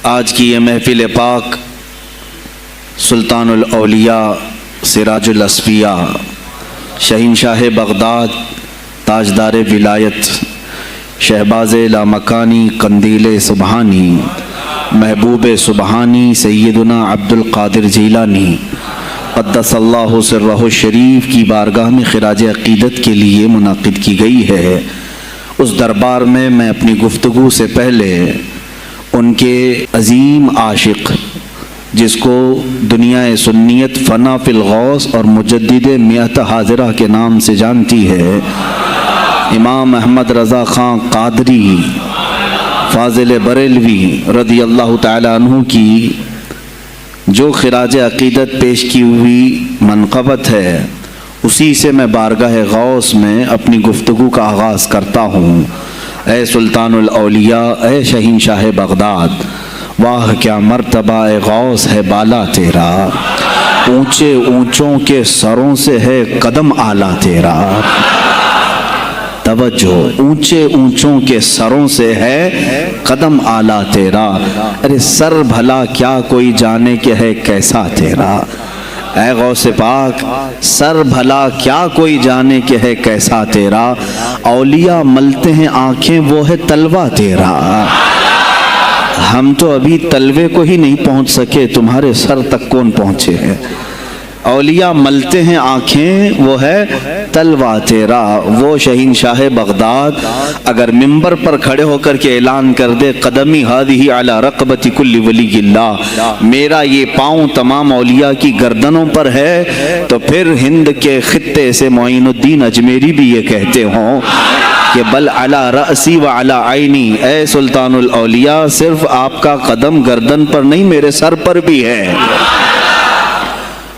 آج کی یہ محفل پاک سلطان الاولیاء سراج الاصفیاء شہنشاہ بغداد تاجدار ولایت شہباز لامکانی قندیل سبحانی محبوب سبحانی سیدنا عبد القادر جیلانی قدس اللہ سرہ الشریف کی بارگاہ میں خراج عقیدت کے لیے منعقد کی گئی ہے۔ اس دربار میں میں اپنی گفتگو سے پہلے ان کے عظیم عاشق جس کو دنیا سنیت فنا فی الغوث اور مجدد میت حاضرہ کے نام سے جانتی ہے، امام احمد رضا خان قادری فاضل بریلوی رضی اللہ تعالی عنہ کی جو خراج عقیدت پیش کی ہوئی منقبت ہے، اسی سے میں بارگاہ غوث میں اپنی گفتگو کا آغاز کرتا ہوں۔ اے سلطان الاولیاء، اے شہنشاہ بغداد، واہ کیا مرتبہ اے غوث ہے بالا تیرا، اونچے اونچوں کے سروں سے ہے قدم اعلیٰ تیرا۔ توجہ، اونچے اونچوں کے سروں سے ہے قدم اعلیٰ تیرا، ارے سر بھلا کیا کوئی جانے کہ ہے کیسا تیرا۔ اے غوث پاک، سر بھلا کیا کوئی جانے کہ ہے کیسا تیرا، اولیاء ملتے ہیں آنکھیں وہ ہے تلوہ تیرا۔ ہم تو ابھی تلوے کو ہی نہیں پہنچ سکے، تمہارے سر تک کون پہنچے ہیں۔ اولیاء ملتے ہیں آنکھیں وہ ہے تلوہ تیرا۔ وہ شہنشاہ بغداد اگر ممبر پر کھڑے ہو کر کے اعلان کر دے قدمی ہادی علی رقبت کل ولی اللہ، میرا یہ پاؤں تمام اولیاء کی گردنوں پر ہے، تو پھر ہند کے خطے سے معین الدین اجمیری بھی یہ کہتے ہوں کہ بل علی رأسی و علی عینی، اے سلطان الاولیاء صرف آپ کا قدم گردن پر نہیں میرے سر پر بھی ہے۔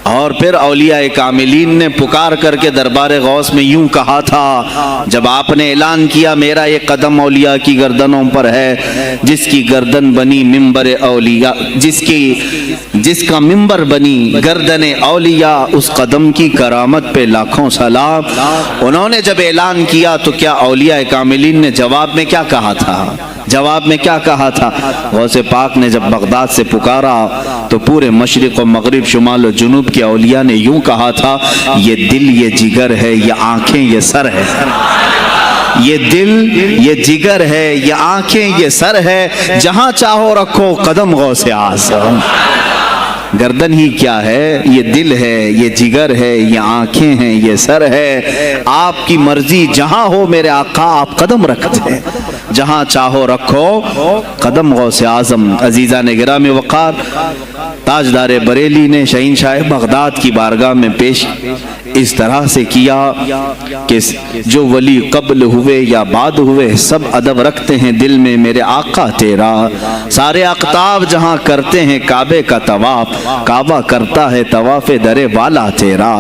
اور پھر اولیاء کاملین نے پکار کر کے دربار غوث میں یوں کہا تھا جب آپ نے اعلان کیا میرا یہ قدم اولیاء کی گردنوں پر ہے، جس کی گردن بنی منبر اولیاء، جس کا منبر بنی گردن اولیاء، اس قدم کی کرامت پہ لاکھوں سلام۔ انہوں نے جب اعلان کیا تو کیا اولیاء کاملین نے جواب میں کیا کہا تھا؟ جواب میں کیا کہا تھا؟ غوث پاک نے جب بغداد سے پکارا تو پورے مشرق و مغرب شمال و جنوب کے اولیاء نے یوں کہا تھا، یہ دل یہ جگر ہے، یہ آنکھیں یہ سر ہے۔ یہ دل یہ جگر ہے، یہ آنکھیں یہ سر ہے، جہاں چاہو رکھو قدم غوث اعظم۔ گردن ہی کیا ہے، یہ دل ہے، یہ جگر ہے، یہ آنکھیں ہیں، یہ سر ہے، آپ کی مرضی جہاں ہو میرے آقا آپ قدم رکھتے ہیں، جہاں چاہو رکھو قدم غوث اعظم۔ عزیزان گرامی وقار، تاجدار بریلی نے شہنشاہ بغداد کی بارگاہ میں پیش اس طرح سے کیا کہ جو ولی قبل ہوئے یا بعد ہوئے سب ادب رکھتے ہیں دل میں میرے آقا تیرا، سارے اقطاب جہاں کرتے ہیں کعبے کا طواف، کعبہ کرتا ہے طواف در والا تیرا۔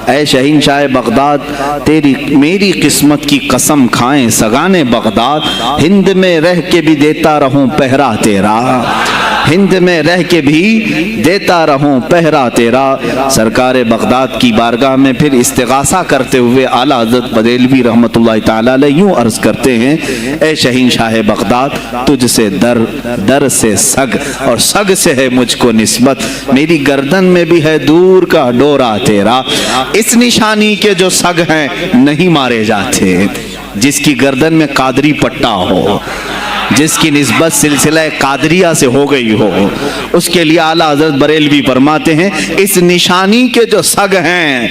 اے شہنشاہ بغداد، تیری میری قسمت کی قسم کھائیں سگانے بغداد، ہند میں رہ کے بھی دیتا رہوں پہرا تیرا، ہند میں رہ کے بھی دیتا رہوں پہرا تیرا۔ سرکار بغداد کی بارگاہ میں پھر استغاثہ کرتے ہوئے اعلیٰ حضرت بریلوی رحمت اللہ تعالی علیہ یوں عرض کرتے ہیں، اے شہنشاہ بغداد، تجھ سے در، در سے سگ، اور سگ سے ہے مجھ کو نسبت، میری گردن میں بھی ہے دور کا ڈورا تیرا۔ اس نشانی کے جو سگ ہیں نہیں مارے جاتے، جس کی گردن میں قادری پٹا ہو، جس کی نسبت سلسلہ قادریہ سے ہو گئی ہو، اس کے لیے اعلیٰ حضرت بریلوی فرماتے ہیں اس نشانی کے جو سگ ہیں،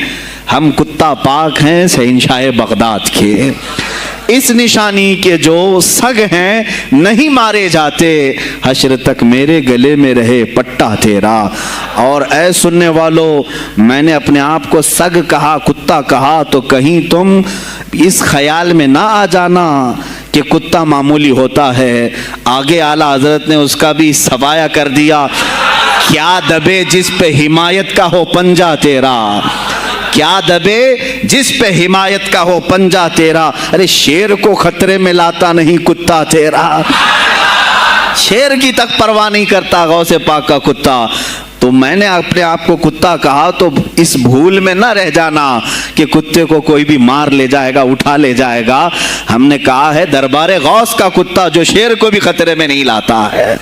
ہم کتا پاک ہیں شہنشاہ بغداد کے، اس نشانی کے جو سگ ہیں نہیں مارے جاتے، حشر تک میرے گلے میں رہے پٹا تیرا۔ اور اے سننے والو، میں نے اپنے آپ کو سگ کہا، کتا کہا، تو کہیں تم اس خیال میں نہ آ جانا کہ کتا معمولی ہوتا ہے۔ آگے اعلیٰ حضرت نے اس کا بھی سوایہ کر دیا، کیا دبے جس پہ حمایت کا ہو پنجہ تیرا، کیا دبے جس پہ حمایت کا ہو پنجہ تیرا، ارے شیر کو خطرے میں لاتا نہیں کتا تیرا، شیر کی تک پرواہ نہیں کرتا غوث پاک کا کتا۔ تو میں نے اپنے آپ کو کتا کہا تو اس بھول میں نہ رہ جانا کہ کتے کو کوئی بھی مار لے جائے گا، اٹھا لے جائے گا۔ ہم نے کہا ہے دربار غوث کا کتا جو شیر کو بھی خطرے میں نہیں لاتا ہے۔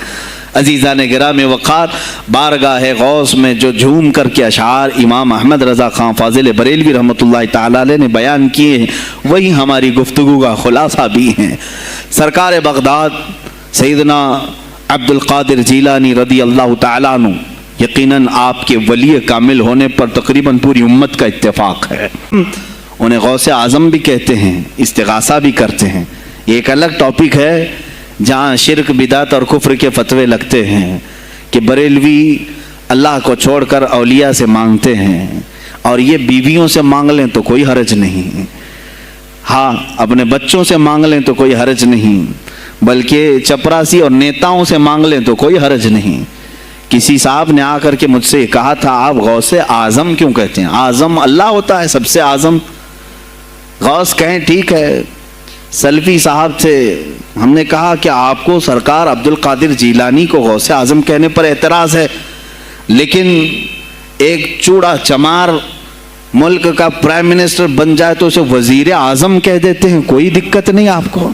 عزیزان گرامی وقار، بارگاہ غوث میں جو جھوم کر کے اشعار امام احمد رضا خان فاضل بریلوی رحمۃ اللہ تعالی علیہ نے بیان کیے ہیں، وہی ہماری گفتگو کا خلاصہ بھی ہیں۔ سرکار بغداد سیدنا عبد القادر جیلانی رضی اللہ تعالیٰ عنہ، یقیناً آپ کے ولی کامل ہونے پر تقریباً پوری امت کا اتفاق ہے۔ انہیں غوث اعظم بھی کہتے ہیں، استغاثہ بھی کرتے ہیں۔ یہ ایک الگ ٹاپک ہے جہاں شرک بدعت اور کفر کے فتوے لگتے ہیں کہ بریلوی اللہ کو چھوڑ کر اولیاء سے مانگتے ہیں، اور یہ بیویوں سے مانگ لیں تو کوئی حرج نہیں، ہاں اپنے بچوں سے مانگ لیں تو کوئی حرج نہیں، بلکہ چپراسی اور نیتاؤں سے مانگ لیں تو کوئی حرج نہیں۔ کسی صاحب نے آ کر کے مجھ سے کہا تھا آپ غوث اعظم کیوں کہتے ہیں؟ اعظم اللہ ہوتا ہے، سب سے اعظم غوث کہیں ٹھیک ہے۔ سلفی صاحب تھے، ہم نے کہا کہ آپ کو سرکار عبد القادر جیلانی کو غوث اعظم کہنے پر اعتراض ہے، لیکن ایک چوڑا چمار ملک کا پرائم منسٹر بن جائے تو اسے وزیر اعظم کہہ دیتے ہیں، کوئی دقت نہیں آپ کو،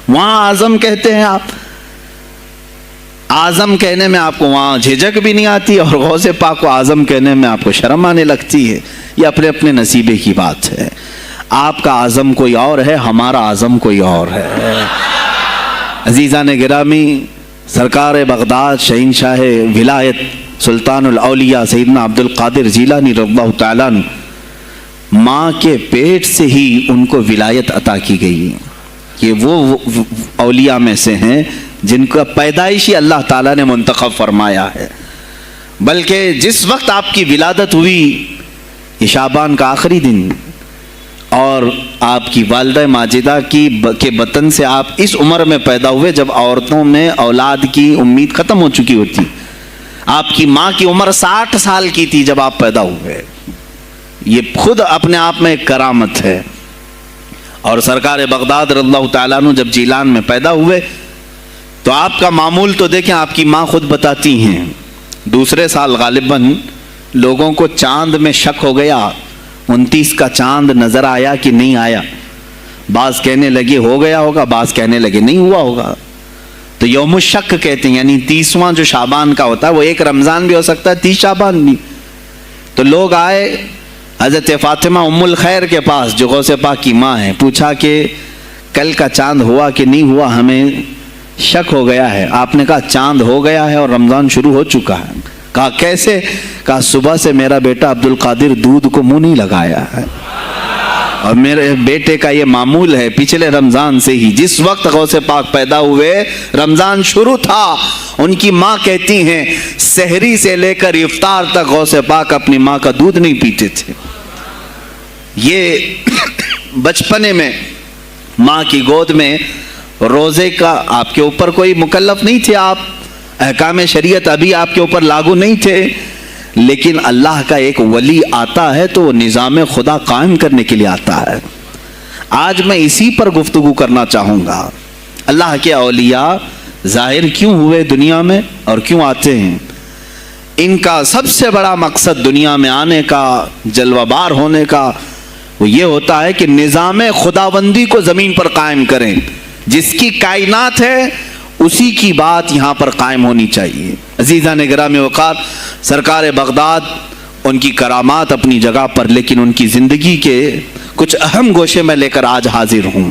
وہاں اعظم کہتے ہیں آپ، اعظم کہنے میں آپ کو وہاں جھجک بھی نہیں آتی، اور غوث پاک کو اعظم کہنے میں آپ کو شرم آنے لگتی ہے۔ یہ اپنے اپنے نصیبے کی بات ہے، آپ کا اعظم کوئی اور ہے، ہمارا اعظم کوئی اور ہے۔ عزیزان گرامی، سرکار بغداد شہنشاہ ولایت سلطان الاولیاء سیدنا عبد القادر جیلانی رضی اللہ تعالیٰ عنہ، ماں کے پیٹ سے ہی ان کو ولایت عطا کی گئی۔ یہ وہ اولیاء میں سے ہیں جن کا پیدائشی اللہ تعالیٰ نے منتخب فرمایا ہے، بلکہ جس وقت آپ کی ولادت ہوئی یہ شعبان کا آخری دن، اور آپ کی والدہ ماجدہ کے بطن سے آپ اس عمر میں پیدا ہوئے جب عورتوں میں اولاد کی امید ختم ہو چکی ہوتی۔ آپ کی ماں کی عمر 60 سال کی تھی جب آپ پیدا ہوئے، یہ خود اپنے آپ میں ایک کرامت ہے۔ اور سرکار بغداد رضی اللہ تعالیٰ عنہ جب جیلان میں پیدا ہوئے تو آپ کا معمول تو دیکھیں، آپ کی ماں خود بتاتی ہیں، دوسرے سال غالباً لوگوں کو چاند میں شک ہو گیا، 29 کا چاند نظر آیا کہ نہیں آیا، بعض کہنے لگے ہو گیا ہوگا، بعض کہنے لگے نہیں ہوا ہوگا، تو یوم الشک کہتے ہیں، یعنی 30واں جو شعبان کا ہوتا ہے، وہ ایک رمضان بھی ہو سکتا ہے، 30 شعبان بھی۔ تو لوگ آئے حضرت فاطمہ ام الخیر کے پاس جو غوث پاک کی ماں ہے، پوچھا کہ کل کا چاند ہوا کہ نہیں ہوا، ہمیں شک ہو گیا ہے۔ آپ نے کہا چاند ہو گیا ہے اور رمضان شروع ہو چکا ہے۔ کہا کیسے؟ کہا صبح سے میرا بیٹا عبد القادر دودھ کو منہ نہیں لگایا ہے، اور میرے بیٹے کا یہ معمول ہے پچھلے رمضان سے ہی، جس وقت غوث پاک پیدا ہوئے رمضان شروع تھا۔ ان کی ماں کہتی ہیں سحری سے لے کر افطار تک غوث پاک اپنی ماں کا دودھ نہیں پیتے تھے۔ یہ بچپنے میں ماں کی گود میں روزے کا آپ کے اوپر کوئی مکلف نہیں تھے، آپ احکام شریعت ابھی آپ کے اوپر لاگو نہیں تھے، لیکن اللہ کا ایک ولی آتا ہے تو وہ نظام خدا قائم کرنے کے لیے آتا ہے۔ آج میں اسی پر گفتگو کرنا چاہوں گا، اللہ کے اولیاء ظاہر کیوں ہوئے دنیا میں اور کیوں آتے ہیں؟ ان کا سب سے بڑا مقصد دنیا میں آنے کا، جلوہ بار ہونے کا، وہ یہ ہوتا ہے کہ نظام خداوندی کو زمین پر قائم کریں، جس کی کائنات ہے اسی کی بات یہاں پر قائم ہونی چاہیے۔ عزیزان گرامی وقار، سرکار بغداد ان کی کرامات اپنی جگہ پر، لیکن ان کی زندگی کے کچھ اہم گوشے میں لے کر آج حاضر ہوں۔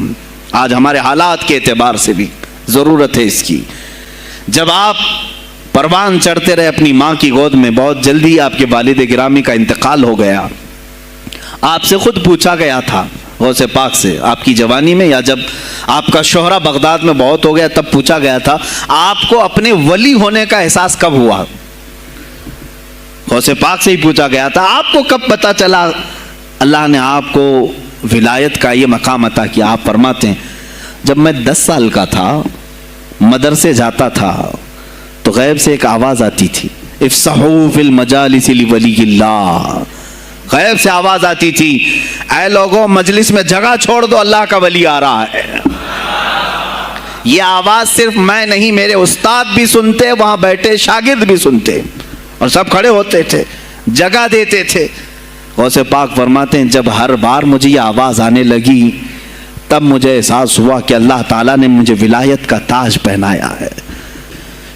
آج ہمارے حالات کے اعتبار سے بھی ضرورت ہے اس کی۔ جب آپ پروان چڑھتے رہے اپنی ماں کی گود میں، بہت جلدی آپ کے والد گرامی کا انتقال ہو گیا۔ آپ سے خود پوچھا گیا تھا غوث پاک سے، آپ کی جوانی میں یا جب آپ کا شہرہ بغداد میں بہت ہو گیا تب پوچھا گیا تھا آپ کو اپنے ولی ہونے کا احساس کب ہوا؟ غوث پاک سے ہی پوچھا گیا تھا آپ کو کب پتا چلا اللہ نے آپ کو ولایت کا یہ مقام عطا کیا؟ آپ فرماتے ہیں جب میں 10 سال کا تھا، مدرسے جاتا تھا تو غیب سے ایک آواز آتی تھی، افصحوا فی المجالس لولی اللہ، غیب سے آواز آتی تھی اے لوگوں مجلس میں جگہ چھوڑ دو، اللہ کا ولی آ رہا ہے۔ یہ آواز صرف میں نہیں، میرے استاد بھی سنتے، وہاں بیٹھے شاگرد بھی سنتے، اور سب کھڑے ہوتے تھے، جگہ دیتے تھے۔ غوث پاک فرماتے ہیں جب ہر بار مجھے یہ آواز آنے لگی تب مجھے احساس ہوا کہ اللہ تعالیٰ نے مجھے ولایت کا تاج پہنایا ہے۔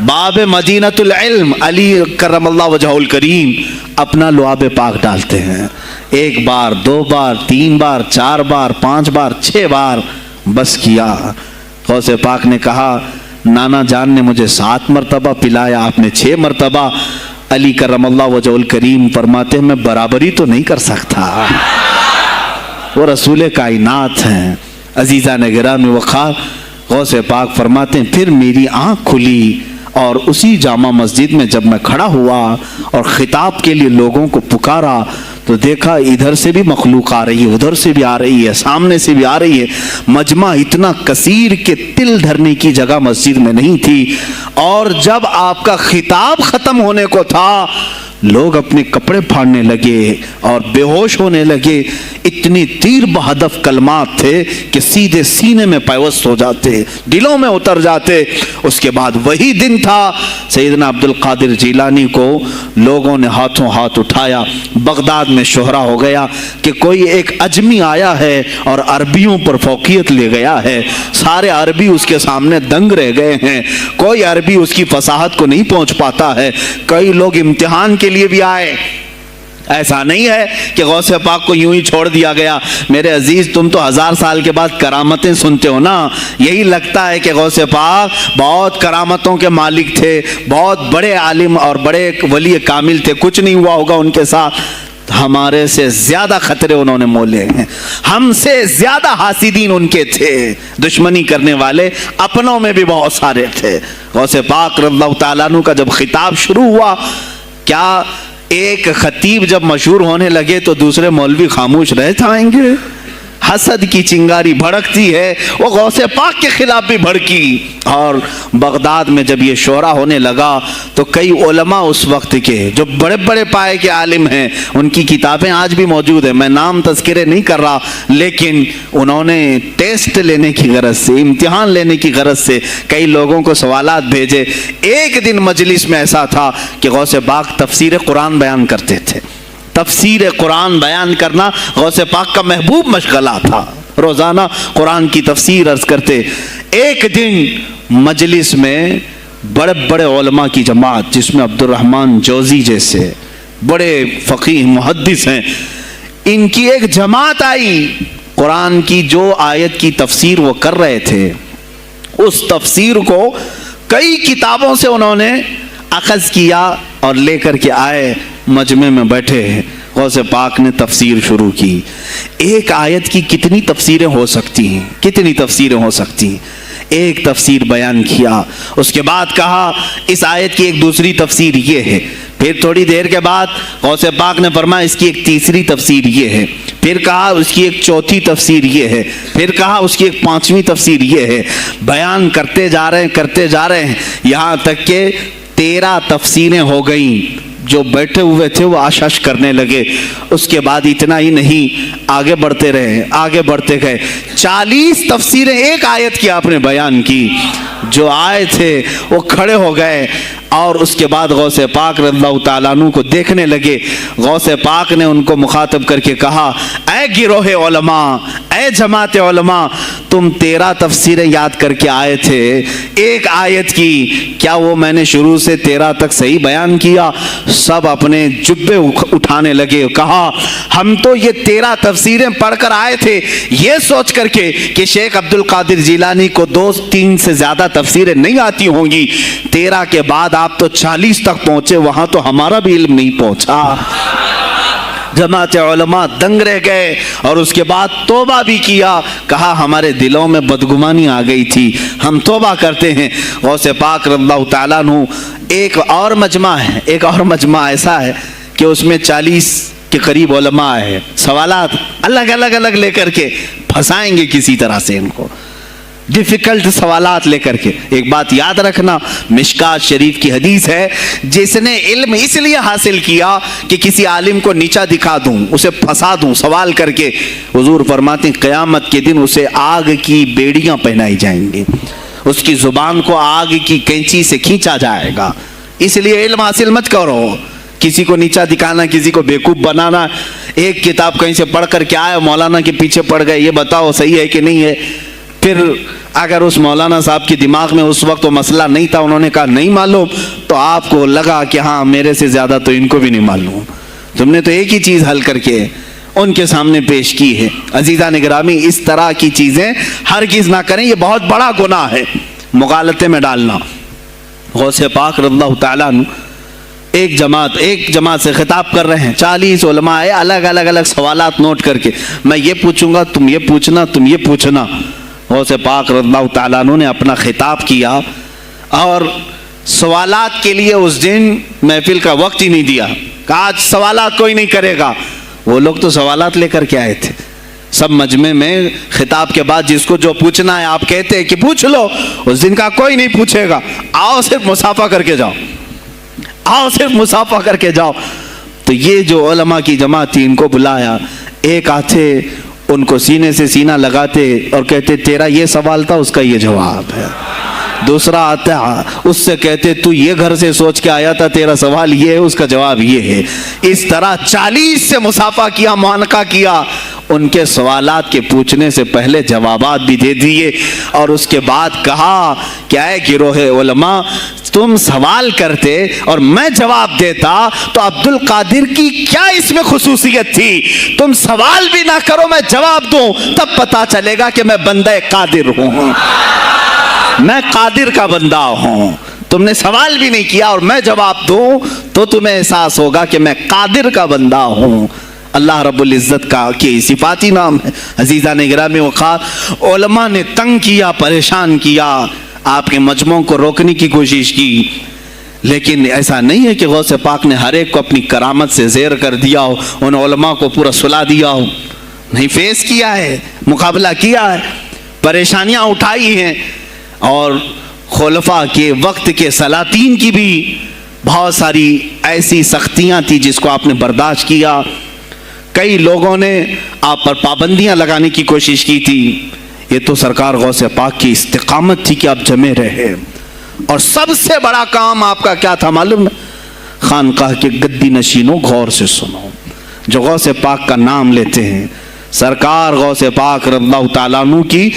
باب مدینۃ العلم علی کرم اللہ وجہہ الکریم اپنا لعاب پاک ڈالتے ہیں، 1 بار 2 بار 3 بار 4 بار 5 بار 6 بار بس کیا۔ غوث پاک نے کہا نانا جان نے مجھے 7 مرتبہ پلایا، آپ نے 6 مرتبہ۔ علی کرم اللہ وجہہ الکریم فرماتے ہیں میں برابری تو نہیں کر سکتا، وہ رسول کائنات ہیں۔ عزیزان گرامی وقار، غوث پاک فرماتے ہیں پھر میری آنکھ کھلی اور اسی جامع مسجد میں جب میں کھڑا ہوا اور خطاب کے لیے لوگوں کو پکارا تو دیکھا ادھر سے بھی مخلوق آ رہی ہے، ادھر سے بھی آ رہی ہے، سامنے سے بھی آ رہی ہے۔ مجمع اتنا کثیر کہ تل دھرنے کی جگہ مسجد میں نہیں تھی، اور جب آپ کا خطاب ختم ہونے کو تھا لوگ اپنے کپڑے پھاڑنے لگے اور بے ہوش ہونے لگے۔ اتنی تیر بہدف کلمات تھے کہ سیدھے سینے میں پیوست ہو جاتے، دلوں میں اتر جاتے۔ اس کے بعد وہی دن تھا سیدنا عبد القادر جیلانی کو لوگوں نے ہاتھوں ہاتھ اٹھایا۔ بغداد میں شہرہ ہو گیا کہ کوئی ایک اجمی آیا ہے اور عربیوں پر فوقیت لے گیا ہے، سارے عربی اس کے سامنے دنگ رہ گئے ہیں، کوئی عربی اس کی فصاحت کو نہیں پہنچ پاتا ہے۔ کئی لوگ امتحان کے لیے بھی آئے، ایسا نہیں ہے کہ غوث پاک کو یوں ہی چھوڑ دیا گیا۔ میرے عزیز تم تو 1000 سال کے بعد کرامتیں سنتے ہو نا، یہی لگتا ہے کہ غوث پاک بہت کرامتوں کے مالک تھے، بہت بڑے عالم اور بڑے ولی کامل تھے، کچھ نہیں ہوا ہوگا ان کے ساتھ۔ ہمارے سے زیادہ خطرے انہوں نے مولے ہیں، ہم سے زیادہ حاسدین ان کے تھے، دشمنی کرنے والے اپنوں میں بھی بہت سارے تھے۔ غوث پاک رضی اللہ تعالیٰ عنہ کا جب خطاب شروع ہوا، کیا ایک خطیب جب مشہور ہونے لگے تو دوسرے مولوی خاموش رہ جائیں گے؟ حسد کی چنگاری بھڑکتی ہے، وہ غوث پاک کے خلاف بھی بھڑکی۔ اور بغداد میں جب یہ شورا ہونے لگا تو کئی علماء اس وقت کے جو بڑے بڑے پائے کے عالم ہیں، ان کی کتابیں آج بھی موجود ہیں، میں نام تذکرے نہیں کر رہا، لیکن انہوں نے ٹیسٹ لینے کی غرض سے، امتحان لینے کی غرض سے کئی لوگوں کو سوالات بھیجے۔ ایک دن مجلس میں ایسا تھا کہ غوث پاک تفسیر قرآن بیان کرتے تھے۔ تفسیر قرآن بیان کرنا غوث پاک کا محبوب مشغلہ تھا، روزانہ قرآن کی تفسیر عرض کرتے۔ ایک دن مجلس میں بڑے بڑے علماء کی جماعت، جس میں عبد الرحمن جوزی جیسے بڑے فقیہ محدث ہیں، ان کی ایک جماعت آئی۔ قرآن کی جو آیت کی تفسیر وہ کر رہے تھے، اس تفسیر کو کئی کتابوں سے انہوں نے اخذ کیا اور لے کر کے آئے، مجمع میں بیٹھے ہیں۔ غوث پاک نے تفسیر شروع کی۔ ایک آیت کی کتنی تفسیریں ہو سکتی ہیں، کتنی تفسیریں ہو سکتی ہیں؟ ایک تفسیر بیان کیا، اس کے بعد کہا اس آیت کی ایک دوسری تفسیر یہ ہے۔ پھر تھوڑی دیر کے بعد غوث پاک نے فرمایا اس کی ایک تیسری تفسیر یہ ہے، پھر کہا اس کی ایک چوتھی تفسیر یہ ہے، پھر کہا اس کی ایک پانچویں تفسیر یہ ہے۔ بیان کرتے جا رہے ہیں یہاں تک کہ 13 تفسیریں ہو گئیں۔ جو بیٹھے ہوئے تھے وہ آشش کرنے لگے۔ اس کے بعد اتنا ہی نہیں، آگے بڑھتے رہے، آگے بڑھتے گئے، 40 تفسیریں ایک آیت کی آپ نے بیان کی۔ جو آئے تھے وہ کھڑے ہو گئے اور اس کے بعد غوث پاک رضی اللہ تعالیٰ عنہ کو دیکھنے لگے۔ غوث پاک نے ان کو مخاطب کر کے کہا اے گروہ علماء، اے جماعت علماء، تم 13 تفسیریں یاد کر کے آئے تھے ایک آیت کی، کیا وہ میں نے شروع سے 13 تک صحیح بیان کیا؟ سب اپنے جبے اٹھانے لگے، کہا ہم تو یہ 13 تفسیریں پڑھ کر آئے تھے یہ سوچ کر کے کہ شیخ عبد القادر جیلانی کو 2-3 سے زیادہ تفسیریں نہیں آتی ہوں گی، 13 کے بعد آپ تو 40 تک پہنچے، وہاں تو ہمارا بھی علم نہیں پہنچا۔ جماعت علماء دنگ رہ گئے اور اس کے بعد توبہ بھی کیا، کہا ہمارے دلوں میں بدگمانی آ گئی تھی، ہم توبہ کرتے ہیں۔ غوث پاک رضی اللہ تعالیٰ عنہ ایک اور مجمع ایسا ہے کہ اس میں 40 کے قریب علماء ہے، سوالات الگ لے کر کے پھنسائیں گے کسی طرح سے ان کو، ڈیفیکلٹ سوالات لے کر کے۔ ایک بات یاد رکھنا، مشکات شریف کی حدیث ہے، جس نے علم اس لیے حاصل کیا کہ کسی عالم کو نیچا دکھا دوں، اسے پھنسا دوں سوال کر کے، حضور فرماتے ہیں قیامت کے دن اسے آگ کی بیڑیاں پہنائی جائیں گی، اس کی زبان کو آگ کی کینچی سے کھینچا جائے گا۔ اس لیے علم حاصل مت کرو، کسی کو نیچا دکھانا، کسی کو بیوقوف بنانا۔ ایک کتاب کہیں سے پڑھ کر کے آئے، مولانا کے پیچھے پڑ گئے، یہ بتاؤ صحیح ہے کہ نہیں ہے، پھر اگر اس مولانا صاحب کے دماغ میں اس وقت وہ مسئلہ نہیں تھا، انہوں نے کہا نہیں معلوم، تو آپ کو لگا کہ ہاں میرے سے زیادہ تو ان کو بھی نہیں معلوم، تم نے تو ایک ہی چیز حل کر کے ان کے سامنے پیش کی ہے۔ عزیزان گرامی، اس طرح کی چیزیں ہرگز نہ کریں، یہ بہت بڑا گناہ ہے مغالطے میں ڈالنا۔ غوث پاک رضی اللہ تعالیٰ عنہ ایک جماعت سے خطاب کر رہے ہیں، 40 علماء آئے، الگ الگ سوالات نوٹ کر کے، میں یہ پوچھوں گا، تم یہ پوچھنا، تم یہ پوچھنا۔ غوث پاک رضی اللہ تعالیٰ عنہ نے اپنا خطاب کیا اور سوالات کے لیے اس دن محفل کا وقت ہی نہیں دیا، کہا آج سوالات کوئی نہیں کرے گا۔ وہ لوگ تو سوالات لے کر کے آئے تھے، سب مجمع میں خطاب کے بعد جس کو جو پوچھنا ہے آپ کہتے ہیں کہ پوچھ لو، اس دن کا کوئی نہیں پوچھے گا، آؤ صرف مصافحہ کر کے جاؤ، آؤ صرف مصافحہ کر کے جاؤ۔ تو یہ جو علماء کی جماعت تھی، ان کو بلایا، ایک آتے ان کو سینے سے سینہ لگاتے اور کہتے تیرا یہ سوال تھا، اس کا یہ جواب ہے۔ دوسرا آتا اس سے کہتے تو یہ گھر سے سوچ کے آیا تھا، تیرا سوال یہ ہے، اس کا جواب یہ ہے۔ اس طرح 40 سے مصافحہ کیا، معانقہ کیا، ان کے سوالات کے پوچھنے سے پہلے جوابات بھی دے دیے، اور اس کے بعد کہا کہ اے گروہ علماء، تم سوال کرتے اور میں جواب دیتا تو عبد القادر کی کیا اس میں خصوصیت تھی؟ تم سوال بھی نہ کرو، میں جواب دوں، تب پتا چلے گا کہ میں بندہ قادر ہوں، میں قادر کا بندہ ہوں۔ تم نے سوال بھی نہیں کیا اور میں جواب دوں تو تمہیں احساس ہوگا کہ میں قادر کا بندہ ہوں۔ اللہ رب العزت کا کی صفاتی نام ہے۔ عزیزان گرامی وقار، علماء نے تنگ کیا، پریشان کیا، آپ کے مجموعوں کو روکنے کی کوشش کی، لیکن ایسا نہیں ہے کہ غوث پاک نے ہر ایک کو اپنی کرامت سے زیر کر دیا ہو، ان علماء کو پورا سلا دیا ہو، نہیں، فیس کیا ہے، مقابلہ کیا ہے، پریشانیاں اٹھائی ہیں، اور خلفاء کے وقت کے سلاطین کی بھی بہت ساری ایسی سختیاں تھی جس کو آپ نے برداشت کیا۔ کئی لوگوں نے آپ پر پابندیاں لگانے کی کوشش کی تھی، یہ تو سرکار غوث پاک کی استقامت تھی کہ آپ جمے رہے۔ اور سب سے بڑا کام آپ کا کیا تھا معلوم ہے؟ خانقاہ کے گدی نشینوں، غور سے سنو، جو غوث پاک کا نام لیتے ہیں، سرکار غوث پاک رضی اللہ تعالیٰ عنہ کی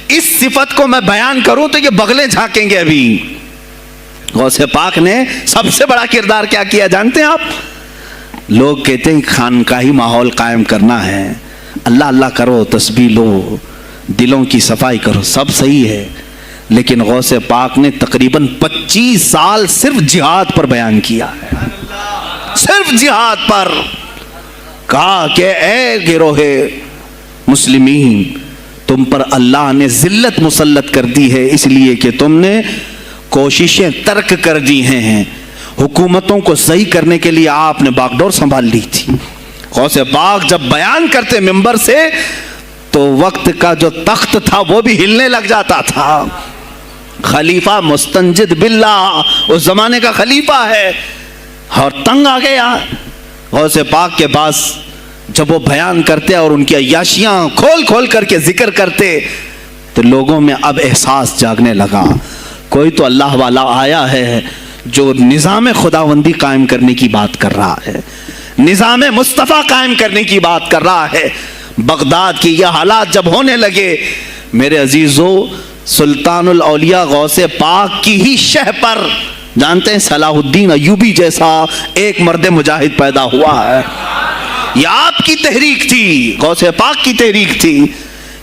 اس صفت کو میں بیان کروں تو یہ بغلیں جھانکیں گے۔ ابھی غوث پاک نے سب سے بڑا کردار کیا کیا جانتے ہیں آپ؟ لوگ کہتے ہیں خانقاہی ماحول قائم کرنا ہے، اللہ اللہ کرو، تسبیح لو، دلوں کی صفائی کرو، سب صحیح ہے، لیکن غوث پاک نے تقریباً 25 سال صرف جہاد پر بیان کیا ہے، صرف جہاد پر۔ کہا کہ اے گروہ مسلمین، تم پر اللہ نے ذلت مسلط کر دی ہے، اس لیے کہ تم نے کوششیں ترک کر دی ہیں، حکومتوں کو صحیح کرنے کے لیے آپ نے باغ ڈور سنبھال لی تھی۔ غوث پاک جب بیان کرتے منبر سے تو وقت کا جو تخت تھا وہ بھی ہلنے لگ جاتا تھا۔ خلیفہ مستنجد باللہ، اس زمانے کا خلیفہ ہے، اور تنگ آ گیا غوث پاک کے پاس جب وہ بیان کرتے اور ان کی عیاشیاں کھول کھول کر کے ذکر کرتے تو لوگوں میں اب احساس جاگنے لگا، کوئی تو اللہ والا آیا ہے جو نظام خداوندی قائم کرنے کی بات کر رہا ہے، نظام مصطفیٰ قائم کرنے کی بات کر رہا ہے۔ بغداد کی یہ حالات جب ہونے لگے، میرے عزیزو، سلطان الاولیاء غوث پاک کی ہی شہ پر جانتے ہیں صلاح الدین ایوبی جیسا ایک مرد مجاہد پیدا ہوا ہے۔ یہ آپ کی تحریک تھی، غوث پاک کی تحریک تھی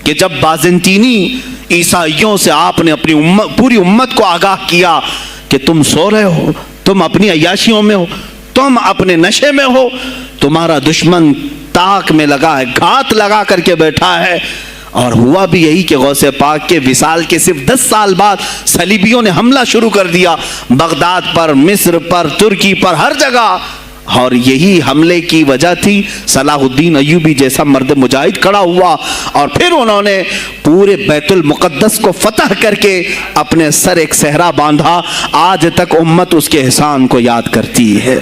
کہ جب بازنطینی عیسائیوں سے آپ نے اپنی پوری امت کو آگاہ کیا کہ تم سو رہے ہو، تم اپنی عیاشیوں میں ہو، تم اپنے نشے میں ہو، تمہارا دشمن تاک میں لگا ہے، گھات لگا کر کے بیٹھا ہے۔ اور ہوا بھی یہی کہ غوث پاک کے وصال کے صرف 10 سال بعد صلیبیوں نے حملہ شروع کر دیا بغداد پر، مصر پر، ترکی پر، ہر جگہ، اور یہی حملے کی وجہ تھی صلاح الدین ایوبی جیسا مرد مجاہد کھڑا ہوا، اور پھر انہوں نے پورے بیت المقدس کو فتح کر کے اپنے سر ایک صحرا باندھا۔ آج تک امت اس کے احسان کو یاد کرتی ہے۔